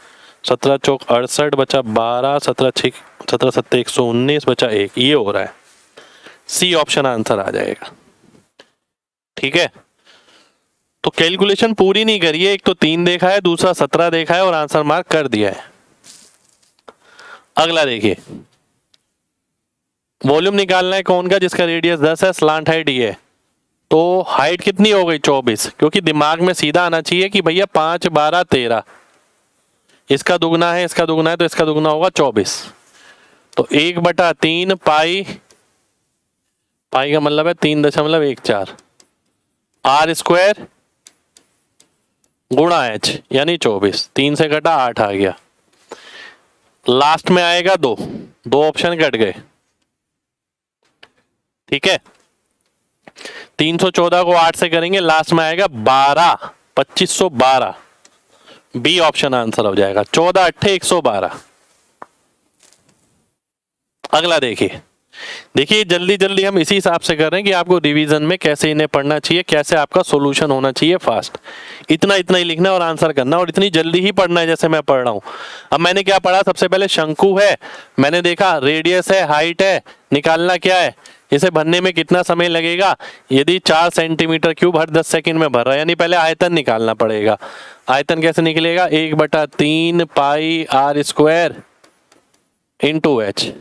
17 चौक 68 बचा 12, 17 6 17 7 119 बचा 1, ये हो रहा है। सी ऑप्शन आंसर आ जाएगा। ठीक है, तो कैलकुलेशन पूरी नहीं करी है। एक तो 3 देखा है, दूसरा 17 देखा है और आंसर मार्क कर दिया है। अगला देखिए, वॉल्यूम निकालना है कौन का जिसका रेडियस 10 है, स्लांट हाइट ये है, तो हाइट कितनी हो गई 24, क्योंकि दिमाग में सीधा आना चाहिए कि भैया 5 12 13, इसका दुगना है इसका दुगना है तो इसका दुगना होगा 24। तो 1/3 पाई, पाई का मतलब है 3.14 आर स्क्वायर गुणा एच यानी 24। 3 से घटा 8 आ गया। लास्ट में आएगा 2, 2 ऑप्शन कट गए। ठीक है, 314 को 8 से करेंगे, लास्ट में आएगा 12, 2512। बी ऑप्शन आंसर हो जाएगा। 14 अट्ठे 112। अगला देखिए, देखिए जल्दी जल्दी हम इसी हिसाब से कर रहे हैं कि आपको रिवीजन में कैसे इन्हें पढ़ना चाहिए, कैसे आपका सॉल्यूशन होना चाहिए फास्ट। इतना इतना ही लिखना और आंसर करना, और इतनी जल्दी ही पढ़ना है जैसे मैं पढ़ रहा हूँ। अब मैंने क्या पढ़ा, सबसे पहले शंकु है, मैंने देखा रेडियस है, हाइट है, निकालना क्या है, इसे भरने में कितना समय लगेगा। यदि 4 सेंटीमीटर क्यूब हर 10 सेकंड में भर रहा है, यानी पहले आयतन निकालना पड़ेगा। आयतन कैसे निकलेगा, 1/3 पाई आर स्क्वायर इंटू एच।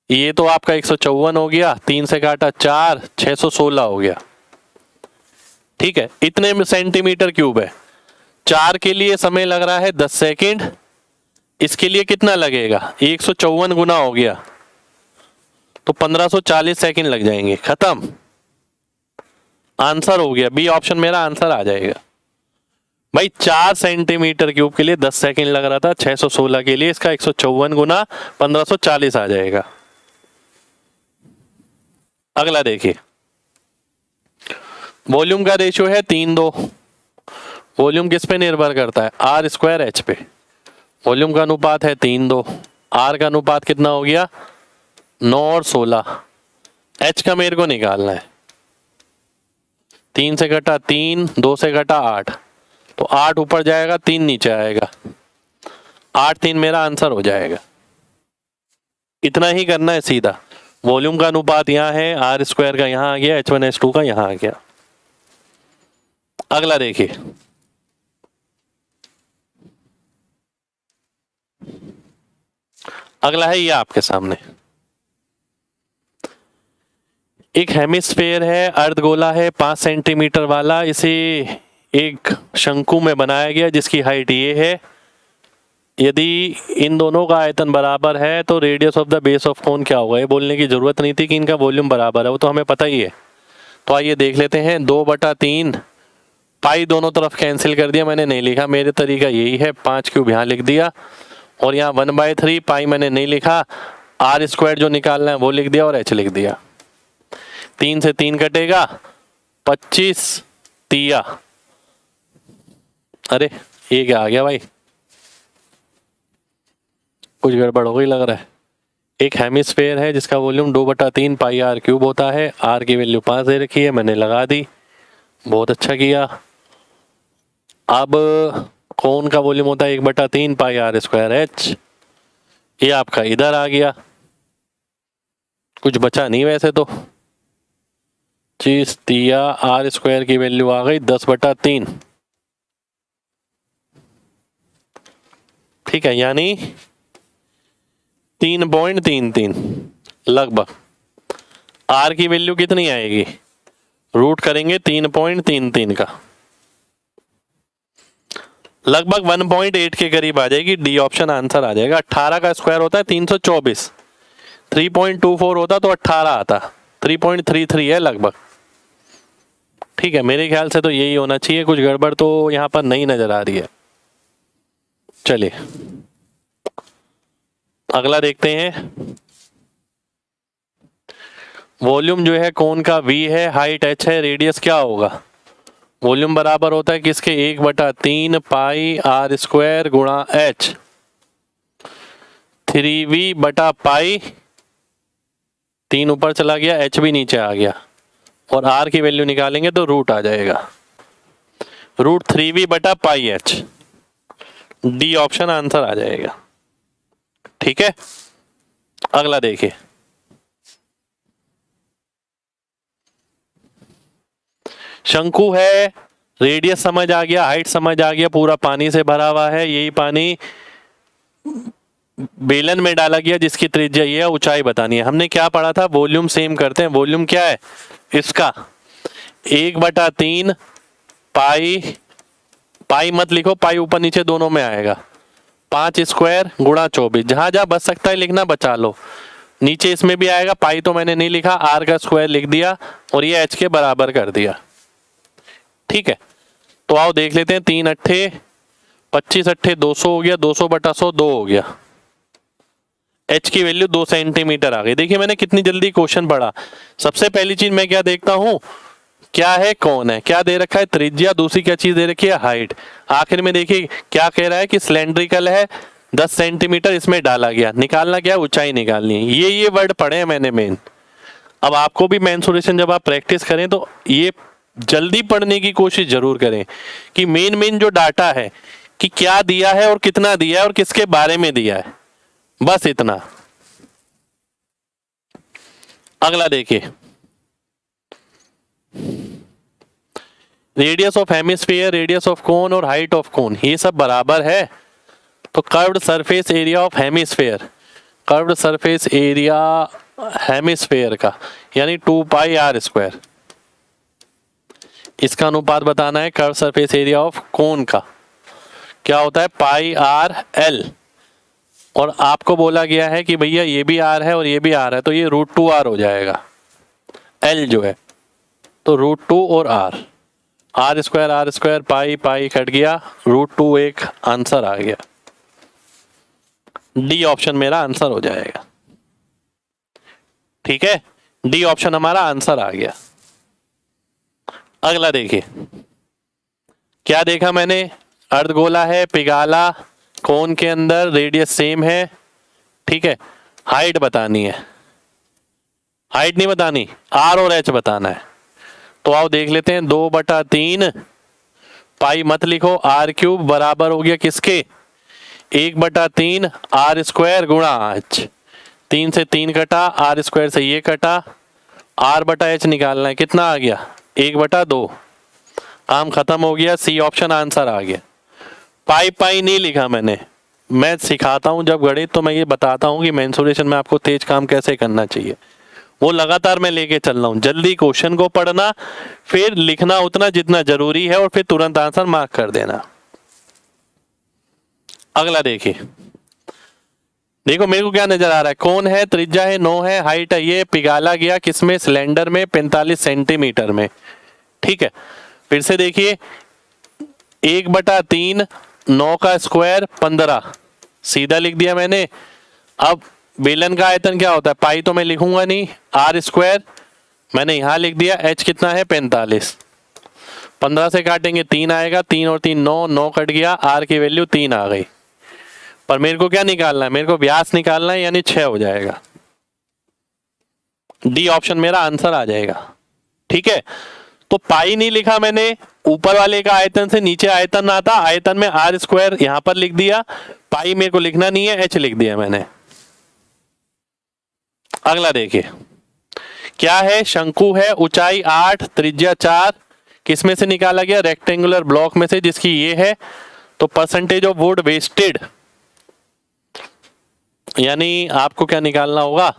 ये तो आपका 154 हो गया, 3 से काटा 4, 616 हो गया। ठीक है, इतने में सेंटीमीटर क्यूब है। 4 के लिए समय लग रहा है 10 सेकंड, इसके लिए कितना लगेगा, 154 गुना हो गया तो 1540 सेकंड लग जाएंगे। खत्म, आंसर हो गया। बी ऑप्शन मेरा आंसर आ जाएगा भाई। 4 सेंटीमीटर क्यूब के लिए 10 सेकंड लग रहा था, 616 के लिए इसका 154 गुना 1540 आ जाएगा। अगला देखिए, वॉल्यूम का रेशियो है 3:2। वॉल्यूम किस पे निर्भर करता है, आर स्क्वायर एच पे। वॉल्यूम का अनुपात है 3:2, आर का अनुपात कितना हो गया 9 और 16, एच का मेरे को निकालना है। 3 से घटा 3, 2 से घटा 8, तो 8 ऊपर जाएगा 3 नीचे आएगा, 8 3 मेरा आंसर हो जाएगा। इतना ही करना है सीधा। वॉल्यूम का अनुपात यहाँ है, आर स्क्वायर का यहाँ आ गया, H1H2 का यहाँ आ गया। अगला देखिए, अगला है ये आपके सामने, एक हेमिस्फेयर है, अर्धगोला है, 5 सेंटीमीटर वाला। इसे एक शंकु में बनाया गया जिसकी हाइट ये है। यदि इन दोनों का आयतन बराबर है तो radius of the base of cone क्या होगा। ये बोलने की जरूरत नहीं थी कि इनका वॉल्यूम बराबर है, वो तो हमें पता ही है। तो आइए देख लेते हैं। 2/3 पाई दोनों तरफ कैंसिल कर दिया, मैंने नहीं लिखा, मेरे तरीका यही है। 5 क्यूब यहाँ लिख दिया, और यहाँ 1/3 पाई मैंने नहीं लिखा, आर स्क्वायर जो निकालना है वो लिख दिया और एच लिख दिया। 3 से 3 कटेगा, 25 तिया, अरे ये क्या आ गया भाई, कुछ गड़बड़ हो गई लग रहा है। एक हेमिस्फेयर है जिसका वॉल्यूम 2/3 पाई आर क्यूब होता है। आर की वैल्यू 5 दे रखी है, मैंने लगा दी, बहुत अच्छा किया। अब कोन का वॉल्यूम होता है 1/3 पाई आर स्क्वायर एच। ये आपका इधर आ गया, कुछ बचा नहीं वैसे तो। 25 तिया आर स्क्वायर की वैल्यू आ गई 10/3। ठीक है, यानी 3.33 लगभग। आर की वैल्यू कितनी आएगी, रूट करेंगे 3.33 का, लगभग 1.8 के करीब आ जाएगी। डी ऑप्शन आंसर आ जाएगा। 18 का स्क्वायर होता है 324, 3.24 होता तो 18 आता, 3.33 है लगभग। ठीक है, मेरे ख्याल से तो यही होना चाहिए, कुछ गड़बड़ तो यहाँ पर नहीं नजर आ रही है। चलिए अगला देखते हैं। वॉल्यूम जो है कोन का V है, हाइट H है, रेडियस क्या होगा। वॉल्यूम बराबर होता है किसके, 1/3 पाई आर स्क्वायर गुणा H, 3V/पाई, 3 ऊपर चला गया, H भी नीचे आ गया, और R की वैल्यू निकालेंगे तो रूट आ जाएगा, रूट 3V/पाई H। डी ऑप्शन आंसर आ जाएगा। ठीक है, अगला देखिए। शंकु है, रेडियस समझ आ गया, हाइट समझ आ गया, पूरा पानी से भरा हुआ है। यही पानी बेलन में डाला गया जिसकी त्रिज्या ये है, ऊंचाई बतानी है। हमने क्या पढ़ा था, वॉल्यूम सेम करते हैं। वॉल्यूम क्या है इसका, 1/3 पाई, पाई मत लिखो, पाई ऊपर नीचे दोनों में आएगा, 5 स्क्वायर गुणा 24। जहां जहां बच सकता है लिखना बचा लो, नीचे इसमें भी आएगा। पाई तो मैंने नहीं लिखा, आर का स्क्वायर लिख दिया और ये एच के बराबर कर दिया। ठीक है, तो आओ देख लेते हैं। 3 अट्ठे 25 अट्ठे 200 हो गया, 200/100 2 हो गया। एच की वैल्यू 2 सेंटीमीटर आ गई। देखिए मैंने कितनी जल्दी क्वेश्चन पढ़ा। सबसे पहली चीज मैं क्या देखता हूं, क्या है, कौन है, क्या दे रखा है, त्रिज्या, दूसरी क्या चीज दे रखी है, हाइट। आखिर में देखिए क्या कह रहा है कि सिलेंड्रिकल है, 10 सेंटीमीटर इसमें डाला गया, निकालना क्या है, ऊंचाई निकालनी है। ये वर्ड पढ़े हैं मैंने मेन। अब आपको भी मेंसुरेशन जब आप प्रैक्टिस करें तो ये जल्दी पढ़ने की कोशिश जरूर करें कि मेन जो डाटा है कि क्या दिया है और कितना दिया है और किसके बारे में दिया है, बस इतना। अगला देखिए, radius of hemisphere, radius of cone और हाइट ऑफ कोन ये सब बराबर है, तो curved surface area of hemisphere, curved surface area hemisphere का यानी 2 पाई आर स्क्वायर, इसका अनुपात बताना है curve surface area of cone का, क्या होता है पाई आर एल। और आपको बोला गया है कि भैया ये भी आर है और ये भी आर है, तो ये √2r हो जाएगा, एल जो है तो √2 और R square pi pi cut गया, √2 एक आंसर आ गया। डी ऑप्शन मेरा आंसर हो जाएगा। ठीक है, डी ऑप्शन हमारा आंसर आ गया। अगला देखिए, क्या देखा मैंने, अर्धगोला है, पिघाला, कोन के अंदर रेडियस सेम है। ठीक है, हाइट बतानी है, हाइट नहीं बतानी, आर और एच बताना है। तो आओ देख लेते हैं, 2/3 पाई मत लिखो, r³ बराबर हो गया किसके, 1/3 आर स्क्वायर गुणा एच, 3 से 3 कटा, आर स्क्वायर से ये कटा, r/h निकालना है, कितना आ गया 1/2, काम खत्म हो गया, सी ऑप्शन आंसर आ गया। पाई पाई नहीं लिखा मैंने, मैं सिखाता हूं जब गणित तो मैं ये बताता हूं कि मेंसुरेशन में आपको तेज काम कैसे करना चाहिए, वो लगातार मैं लेके चल रहा हूं। जल्दी क्वेश्चन को पढ़ना, फिर लिखना उतना जितना जरूरी है और फिर तुरंत आंसर मार्क कर देना। अगला देखिए, देखो मेरे को क्या नजर आ रहा है, कौन है, त्रिज्या है 9 है, हाइट है ये, पिघाला गया किसमें, सिलेंडर में 45 सेंटीमीटर में। ठीक है, फिर से देखिए, 1/3 9 का स्क्वायर 15, सीधा लिख दिया मैंने। अब बेलन का आयतन क्या होता है, पाई तो मैं लिखूंगा नहीं, आर स्क्वायर मैंने यहां लिख दिया, एच कितना है 45, 15 से काटेंगे 3 आएगा, 3 और 3 9, 9 कट गया, आर की वैल्यू 3 आ गई। पर मेरे को क्या निकालना है, मेरे को व्यास निकालना है, यानी 6 हो जाएगा। डी ऑप्शन मेरा आंसर आ जाएगा। ठीक है, तो पाई नहीं लिखा मैंने, ऊपर वाले का आयतन से नीचे आयतन आता, आयतन में आर स्क्वायर यहां पर लिख दिया, पाई मेरे को लिखना नहीं है, एच लिख दिया मैंने। अगला देखिए, क्या है, शंकु है, ऊंचाई 8, त्रिज्या 4, किसमें से निकाला गया, रेक्टेंगुलर ब्लॉक में से, जिसकी ये है, तो परसेंटेज ऑफ वुड वेस्टेड, यानी आपको क्या निकालना होगा,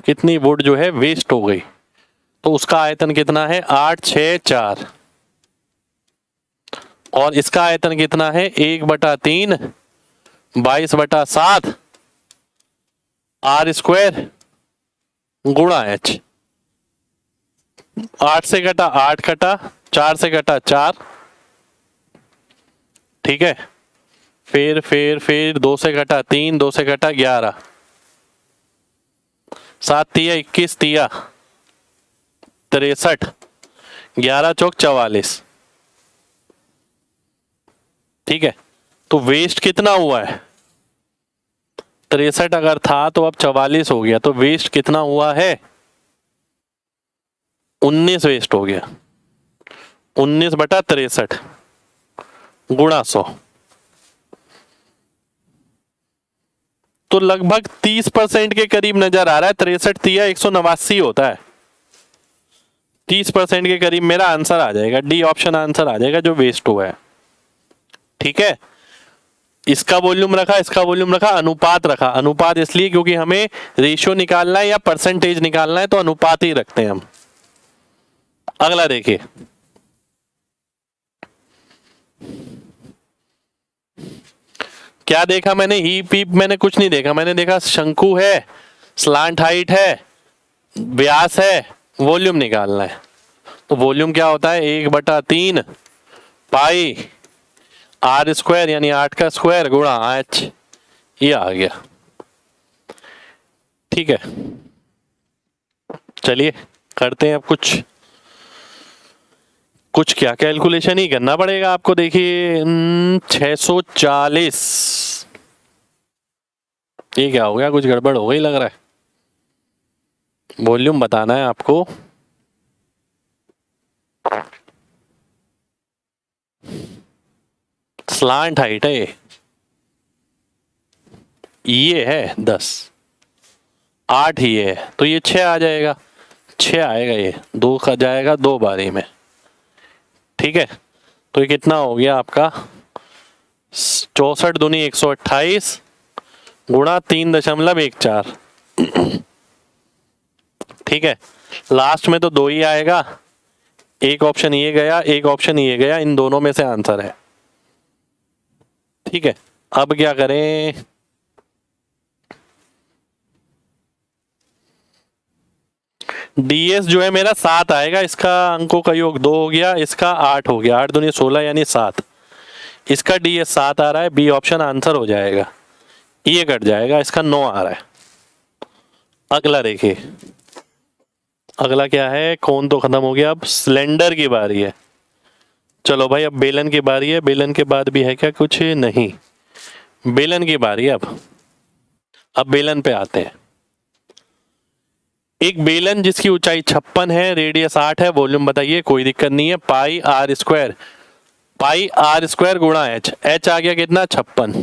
कितनी वुड जो है वेस्ट हो गई, तो उसका आयतन कितना है 8, 6, 4, और इसका आयतन कितना है 1/3 22/7 आर स्क्वायर गुणा एच। 8 से कटा 8 कटा, 4 से कटा 4, ठीक है, फिर 2 से कटा 3, 2 से कटा 11, 7 तिया 21 तिया 63, 11 चौक 44। ठीक है, तो वेस्ट कितना हुआ है, 63 अगर था तो अब 44 हो गया, तो वेस्ट कितना हुआ है 19 वेस्ट हो गया, 19/63 गुणा 100, तो लगभग 30% के करीब नजर आ रहा है। 63 तिया 189 होता है, 30% के करीब मेरा आंसर आ जाएगा, डी ऑप्शन आंसर आ जाएगा जो वेस्ट हुआ है। ठीक है, इसका वॉल्यूम रखा, इसका वॉल्यूम रखा, अनुपात रखा, अनुपात इसलिए क्योंकि हमें रेशियो निकालना है या परसेंटेज निकालना है, तो अनुपात ही रखते हैं हम। अगला देखिए, क्या देखा मैंने, हीप हीप मैंने कुछ नहीं देखा, मैंने देखा शंकु है, स्लांट हाइट है, व्यास है, वॉल्यूम निकालना है। तो वॉल्यूम क्या होता है 1/3 पाई आर स्क्वायर यानी 8 का स्क्वायर गुणा एच, ये आ गया। ठीक है, चलिए करते हैं अब कुछ। कुछ क्या कैलकुलेशन ही करना पड़ेगा आपको। देखिए 640, ये क्या हो गया, कुछ गड़बड़ हो गई लग रहा है। वॉल्यूम बताना है आपको। स्लांट हाइट है ये है 10, 8 ही है तो ये 6 आ जाएगा, 6 आएगा, ये 2 का जाएगा 2 बारी में। ठीक है, तो ये कितना हो गया आपका 64 दूनी 128 गुणा 3.14। ठीक है, लास्ट में तो 2 ही आएगा, एक ऑप्शन ये गया एक ऑप्शन ये गया, इन दोनों में से आंसर है। ठीक है, अब क्या करें, डीएस जो है मेरा 7 आएगा, इसका अंकों का योग 2 हो गया, इसका 8 हो गया, 8 दूनी 16 यानी 7। इसका डीएस 7 आ रहा है, बी ऑप्शन आंसर हो जाएगा, ये कट जाएगा, इसका 9 आ रहा है। अगला देखिए, अगला क्या है, कौन तो खत्म हो गया, अब सिलेंडर की बारी है। चलो भाई अब बेलन की बारी है, बेलन के बाद भी है क्या कुछ, नहीं, बेलन की बारी है अब बेलन पे आते हैं। एक बेलन जिसकी ऊंचाई 56 है, रेडियस 8 है, वॉल्यूम बताइए, कोई दिक्कत नहीं है, पाई आर स्क्वायर गुणा एच, एच आ गया कितना 56,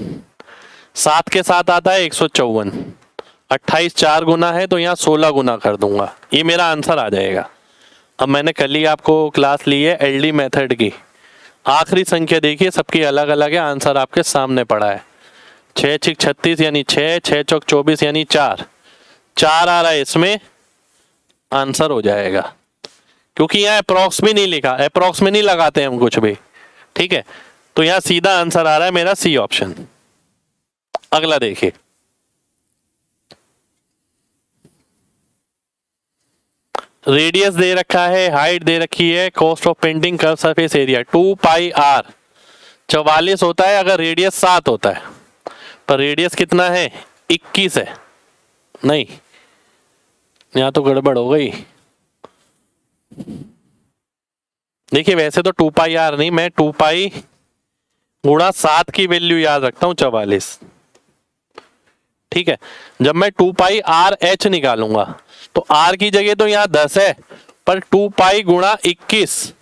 7 के साथ आता है 154, 28 4 गुना है तो यहाँ 16 गुना कर दूंगा, ये मेरा आंसर आ जाएगा। अब मैंने कल ही आपको क्लास ली है एलडी मेथड की, आखिरी संख्या देखिए सबकी अलग अलग है, आंसर आपके सामने पड़ा है, 6 6 36 यानी 6, 6 चौक 24 यानी 4, 4 आ रहा है, इसमें आंसर हो जाएगा, क्योंकि यहाँ अप्रॉक्स भी नहीं लिखा, अप्रॉक्स में नहीं लगाते हम कुछ भी। ठीक है, तो यहाँ सीधा आंसर आ रहा है मेरा सी ऑप्शन। अगला देखिए, रेडियस दे रखा है, हाइट दे रखी है, cost of painting curve surface area 2 pi R 44 होता है अगर रेडियस 7 होता है, पर रेडियस कितना है 21 है, नहीं यहाँ तो गड़बड़ हो गई। देखिए वैसे तो 2 पाई आर नहीं, मैं 2 पाई गुणा 7 की वैल्यू याद रखता हूं 44। ठीक है, जब मैं 2 पाई आर एच निकालूंगा तो आर की जगह तो यहाँ 10 है, पर 2 पाई गुणा 21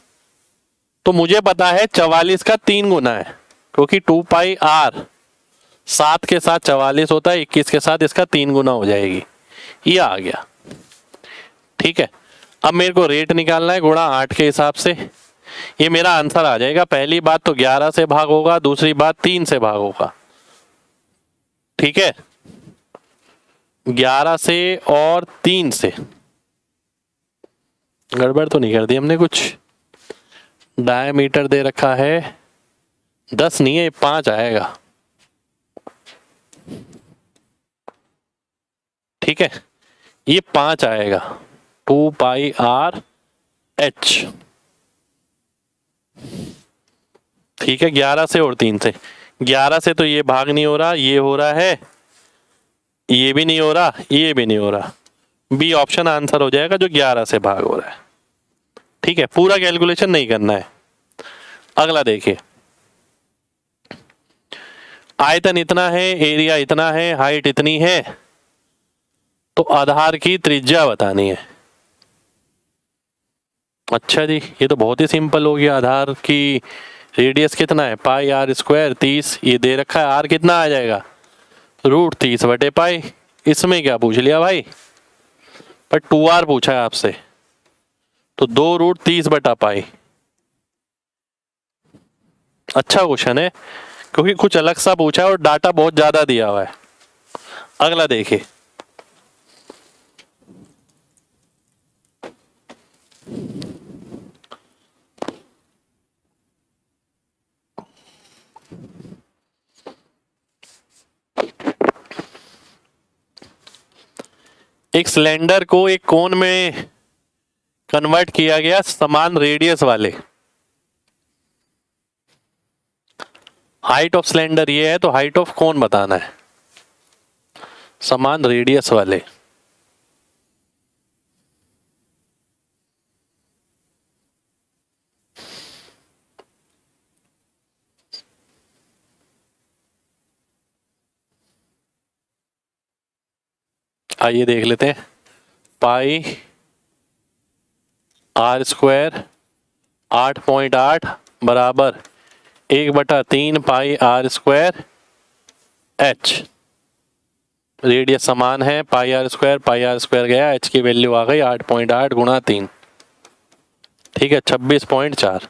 तो मुझे पता है 44 का 3 गुना है, क्योंकि 2 पाई आर 7 के साथ 44 होता है, 21 के साथ इसका 3 गुना हो जाएगी, ये आ गया। ठीक है, अब मेरे को रेट निकालना है गुणा 8 के हिसाब से, ये मेरा आंसर आ जाएगा। पहली बात तो 11 से भाग होगा, दूसरी बात 3 से भाग होगा। ठीक है, 11 से और 3 से, गड़बड़ तो नहीं कर दी हमने कुछ। डायमीटर दे रखा है 10 नहीं है, 5 आएगा। ठीक है, ये 5 आएगा, 2 पाई आर एच। ठीक है, 11 से और 3 से, 11 से तो ये भाग नहीं हो रहा, ये हो रहा है, ये भी नहीं हो रहा, ये भी नहीं हो रहा, बी ऑप्शन आंसर हो जाएगा जो 11 से भाग हो रहा है। ठीक है, पूरा कैलकुलेशन नहीं करना है। अगला देखिए, आयतन इतना है, एरिया इतना है, हाइट इतनी है, तो आधार की त्रिज्या बतानी है। अच्छा जी, ये तो बहुत ही सिंपल हो गया। आधार की रेडियस कितना है, पाई आर स्क्वायर 30, ये दे रखा है, आर कितना आ जाएगा √30 बटे पाई। इसमें क्या पूछ लिया भाई, पर 2r पूछा है आपसे, तो 2√30 बटा पाई। अच्छा क्वेश्चन है, क्योंकि कुछ अलग सा पूछा है और डाटा बहुत ज्यादा दिया हुआ है। अगला देखिए, एक सिलेंडर को एक कोन में कन्वर्ट किया गया समान रेडियस वाले, हाइट ऑफ सिलेंडर ये है तो हाइट ऑफ कोन बताना है, समान रेडियस वाले। आइए देख लेते हैं। पाई आर स्क्वायर 8.8 बराबर 1/3 पाई आर स्क्वायर एच। रेडियस समान है, पाई आर स्क्वायर गया, एच की वैल्यू आ गई 8.8 गुणा 3, ठीक है 26.4।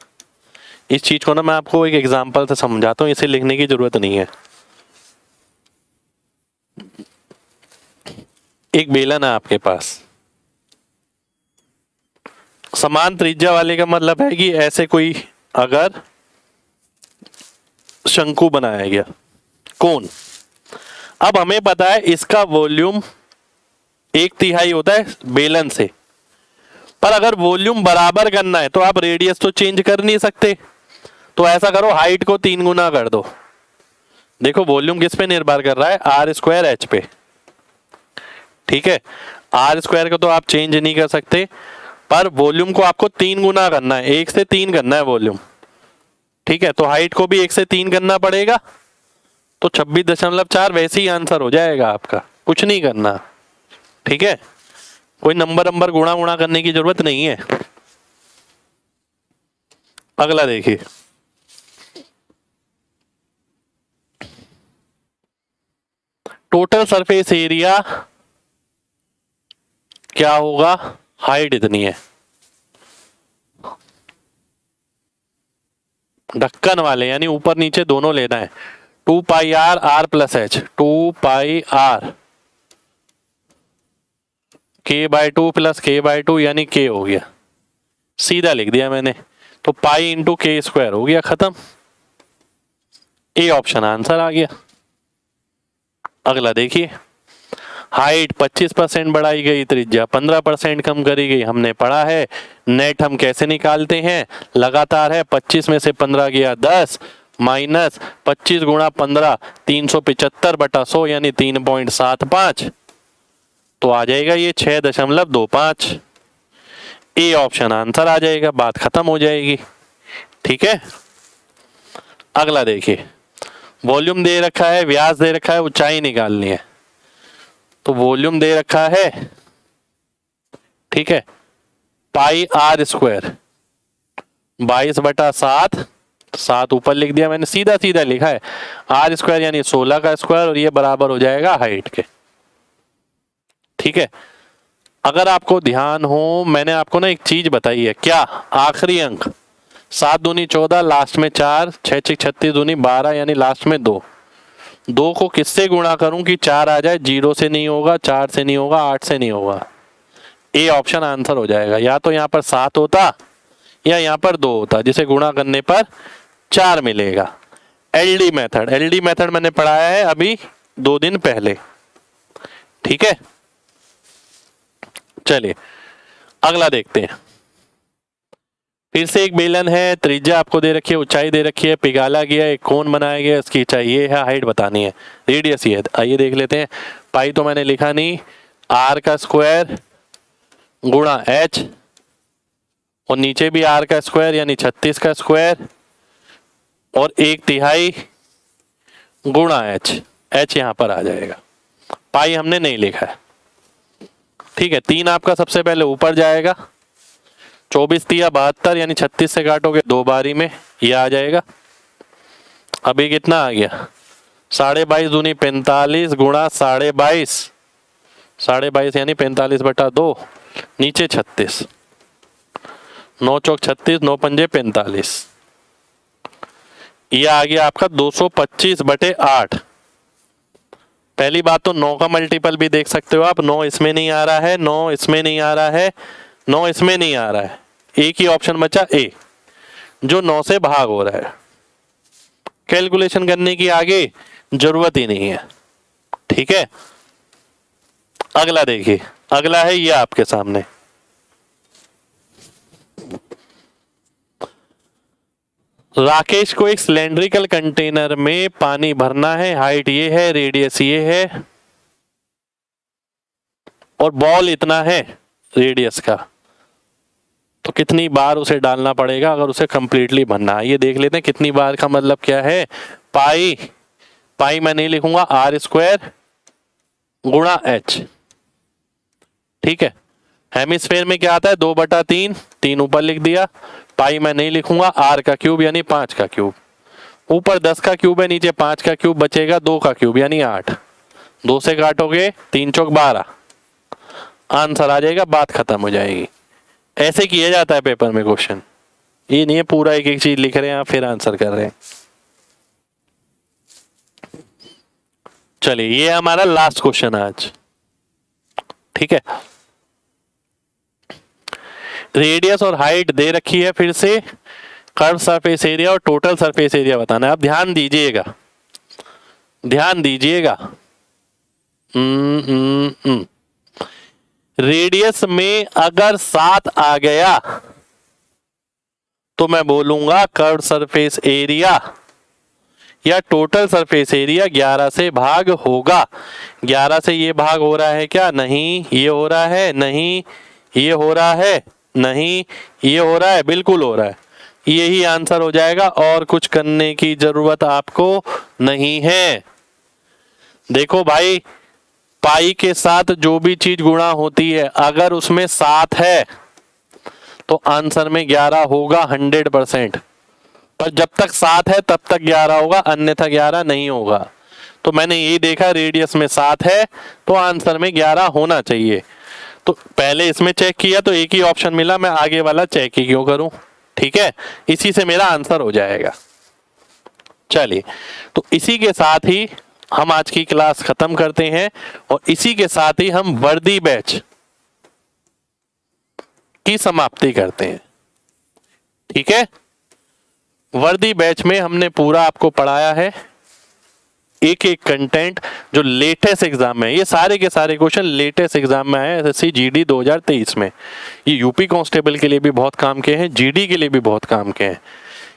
इस चीज को ना मैं आपको एक एग्जांपल से समझाता हूँ, इसे लिखने की जरूरत नहीं है। एक बेलन है आपके पास, समान त्रिज्या वाले का मतलब है कि ऐसे कोई अगर शंकु बनाया गया, कोन, अब हमें पता है इसका वॉल्यूम 1/3 होता है बेलन से, पर अगर वॉल्यूम बराबर करना है तो आप रेडियस तो चेंज कर नहीं सकते, तो ऐसा करो हाइट को 3 गुना कर दो। देखो वॉल्यूम किस पे निर्भर कर रहा है, आर स्क्वायर एच पे, ठीक है। आर स्क्वायर को तो आप चेंज नहीं कर सकते, पर वॉल्यूम को आपको 3 गुना करना है, 1 से 3 करना है वॉल्यूम, ठीक है। तो हाइट को भी 1 से 3 करना पड़ेगा, तो 26.4 वैसे ही आंसर हो जाएगा आपका, कुछ नहीं करना, ठीक है। कोई नंबर गुणा करने की जरूरत नहीं है। अगला देखिए, टोटल सरफेस एरिया क्या होगा, हाइट इतनी है, ढक्कन वाले यानी ऊपर नीचे दोनों लेना है, 2 pi R R plus H, 2 pi R k/2 plus k/2 यानी k हो गया, सीधा लिख दिया मैंने, तो पाई इंटू k स्क्वायर हो गया, खत्म। ए ऑप्शन आंसर आ गया। अगला देखिए, हाइट 25% बढ़ाई गई, त्रिज्या 15% कम करी गई, हमने पढ़ा है नेट हम कैसे निकालते हैं, लगातार है, 25 में से 15 गया 10 माइनस 25 गुणा 15 375/100 यानी 3.75, तो आ जाएगा ये 6.25। ए ऑप्शन आंसर आ जाएगा, बात खत्म हो जाएगी, ठीक है। अगला देखिए, वॉल्यूम दे रखा है, व्यास दे रखा है, ऊंचाई निकालनी है, तो वॉल्यूम दे रखा है, ठीक है, पाई आर स्क्वायर 22/7, 7 ऊपर लिख दिया मैंने, सीधा सीधा लिखा है, आर स्क्वायर यानी 16 का स्क्वायर, और ये बराबर हो जाएगा हाइट के, ठीक है। अगर आपको ध्यान हो, मैंने आपको ना एक चीज बताई है, क्या, आखिरी अंक 7 दूनी 14, लास्ट में 4, 6 6 36 दूनी 12 यानी लास्ट में 2 को किससे गुणा करूं कि 4 आ जाए, 0 से नहीं होगा, 4 से नहीं होगा, 8 से नहीं होगा, ए ऑप्शन आंसर हो जाएगा। या तो यहाँ पर 7 होता या यहाँ पर 2 होता, जिसे गुणा करने पर 4 मिलेगा। एलडी मेथड मैंने पढ़ाया है अभी 2 दिन पहले, ठीक है। चलिए अगला देखते हैं, फिर से एक बेलन है, त्रिज्या आपको दे रखी है, ऊंचाई दे रखी है, पिघाला गया, एक कोन बनाया गया, इसकी ऊंचाई ये है, हाइट बतानी है, रेडियस ये है। आइए देख लेते हैं, पाई तो मैंने लिखा नहीं, आर का स्क्वायर गुणा एच, और नीचे भी आर का स्क्वायर यानी 36 का स्क्वायर, और 1/3 गुणा एच, एच यहां पर आ जाएगा, पाई हमने नहीं लिखा है, ठीक है। 3 आपका सबसे पहले ऊपर जाएगा, 24 3 72 यानी 36 से काटोगे 2 बारी में, ये आ जाएगा। अभी कितना आ गया, 22.5 दूनी 45 गुणा 22.5, 22.5 यानी 45/2, नीचे 36, 9 चौक 36, 9 पंजे 45, ये आ गया आपका 225/8। पहली बात तो 9 का मल्टीपल भी देख सकते हो आप, 9 इसमें नहीं आ रहा है, 9 इसमें नहीं आ रहा है, 9 इसमें नहीं आ रहा है, एक ही ऑप्शन बचा ए, जो 9 से भाग हो रहा है, कैलकुलेशन करने की आगे जरूरत ही नहीं है, ठीक है। अगला देखिए, अगला है ये आपके सामने, राकेश को एक सिलेंड्रिकल कंटेनर में पानी भरना है, हाइट ये है, रेडियस ये है, और बॉल इतना है रेडियस का, तो कितनी बार उसे डालना पड़ेगा अगर उसे कंप्लीटली भरना है। ये देख लेते हैं कितनी बार का मतलब क्या है, पाई मैं नहीं लिखूंगा, आर स्क्वायर गुणा एच, ठीक है। हेमिस्फेयर में क्या आता है 2/3, 3 ऊपर लिख दिया, पाई मैं नहीं लिखूंगा, r का क्यूब यानी 5 का क्यूब, ऊपर 10 का क्यूब है, नीचे 5 का क्यूब, बचेगा 2 का क्यूब यानी 8, 2 से काटोगे 3 चौक 12, आंसर आ जाएगा, बात खत्म हो जाएगी। ऐसे किया जाता है पेपर में क्वेश्चन, ये नहीं है पूरा एक एक चीज लिख रहे हैं आप फिर आंसर कर रहे हैं। चलिए ये हमारा लास्ट क्वेश्चन आज, ठीक है। रेडियस और हाइट दे रखी है, फिर से कर्व सरफेस एरिया और टोटल सरफेस एरिया बताना है। आप ध्यान दीजिएगा, ध्यान दीजिएगा। रेडियस में अगर 7 आ गया तो मैं बोलूंगा कर्व सरफेस एरिया या टोटल सरफेस एरिया 11 से भाग होगा। 11 से ये भाग हो रहा है क्या? नहीं। ये हो रहा है? नहीं। ये हो रहा है? नहीं। ये हो रहा है? बिल्कुल हो रहा है। यही आंसर हो जाएगा और कुछ करने की जरूरत आपको नहीं है। देखो भाई, पाई के साथ जो भी चीज गुणा होती है अगर उसमें 7 है तो आंसर में 11 होगा 100%। पर जब तक 7 है तब तक 11 होगा, अन्यथा 11 नहीं होगा। तो मैंने यही देखा, रेडियस में 7 है तो आंसर में 11 होना चाहिए। तो पहले इसमें चेक किया तो एक ही ऑप्शन मिला, मैं आगे वाला चेक ही क्यों करूं? ठीक है, इसी से मेरा आंसर हो जाएगा। चलिए, तो इसी के साथ ही हम आज की क्लास खत्म करते हैं और इसी के साथ ही हम वर्दी बैच की समाप्ति करते हैं। ठीक है, वर्दी बैच में हमने पूरा आपको पढ़ाया है, एक एक कंटेंट जो लेटेस्ट एग्जाम में, ये सारे के सारे क्वेश्चन लेटेस्ट एग्जाम में आए एसएससी जीडी 2023 में। ये यूपी कांस्टेबल के लिए भी बहुत काम के हैं, जीडी के लिए भी बहुत काम के हैं।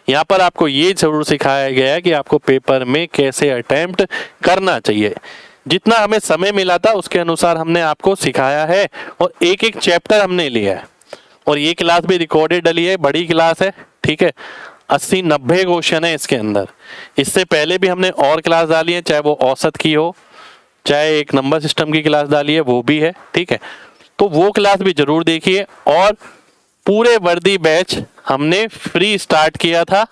यहाँ पर आपको ये जरूर सिखाया गया है कि आपको पेपर में कैसे अटेम्प्ट करना चाहिए। जितना हमें समय मिला था उसके अनुसार हमने आपको सिखाया है और एक एक चैप्टर हमने लिया है। और ये क्लास भी रिकॉर्डेड डली है, बड़ी क्लास है। ठीक है, 80-90 क्वेश्चन है इसके अंदर। इससे पहले भी हमने और क्लास डाली है, चाहे वो औसत की हो, चाहे एक नंबर सिस्टम की क्लास डाली है, वो भी है। ठीक है, तो वो क्लास भी जरूर देखिए। और पूरे वर्दी बैच हमने फ्री स्टार्ट किया था,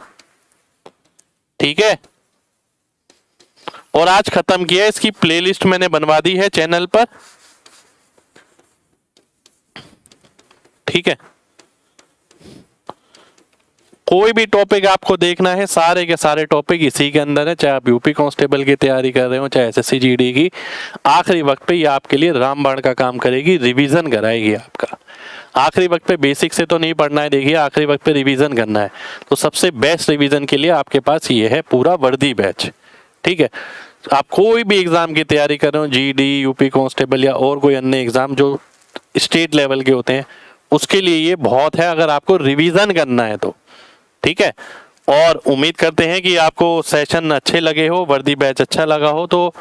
ठीक है, और आज खत्म किया। इसकी प्लेलिस्ट मैंने बनवा दी है चैनल पर। ठीक है, कोई भी टॉपिक आपको देखना है, सारे के सारे टॉपिक इसी के अंदर है। चाहे आप यूपी कांस्टेबल की तैयारी कर रहे हो, चाहे एसएससी जीडी की, आखिरी वक्त पे ये आपके लिए रामबाण का काम करेगी, रिवीजन कराएगी आपका। आखिरी वक्त पे बेसिक से तो नहीं पढ़ना है, देखिए आखिरी वक्त पे रिवीजन करना है। तो सबसे बेस्ट रिवीजन के लिए आपके पास ये है पूरा वर्दी बैच। ठीक है, आप कोई भी एग्जाम की तैयारी कर रहे हो, जीडी, यूपी कांस्टेबल या और कोई अन्य एग्जाम जो स्टेट लेवल के होते हैं, उसके लिए ये बहुत है अगर आपको रिवीजन करना है तो। ठीक है, और उम्मीद करते हैं कि आपको सेशन अच्छे लगे हो, वर्दी बैच अच्छा लगा हो, तो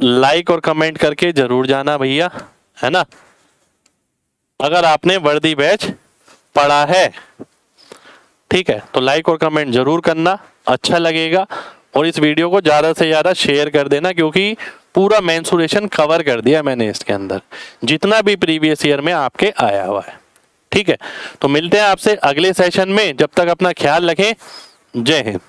लाइक और कमेंट करके जरूर जाना भैया, है ना। अगर आपने वर्दी बैच पढ़ा है, ठीक है, तो लाइक और कमेंट जरूर करना, अच्छा लगेगा। और इस वीडियो को ज़्यादा से ज़्यादा शेयर कर देना, क्योंकि पूरा मेंसुरेशन कवर कर दिया मैंने इसके अंदर, जितना भी प्रीवियस ईयर में आपके आया हुआ है। ठीक है, तो मिलते हैं आपसे अगले सेशन में। जब तक अपना ख्याल रखें। जय हिंद।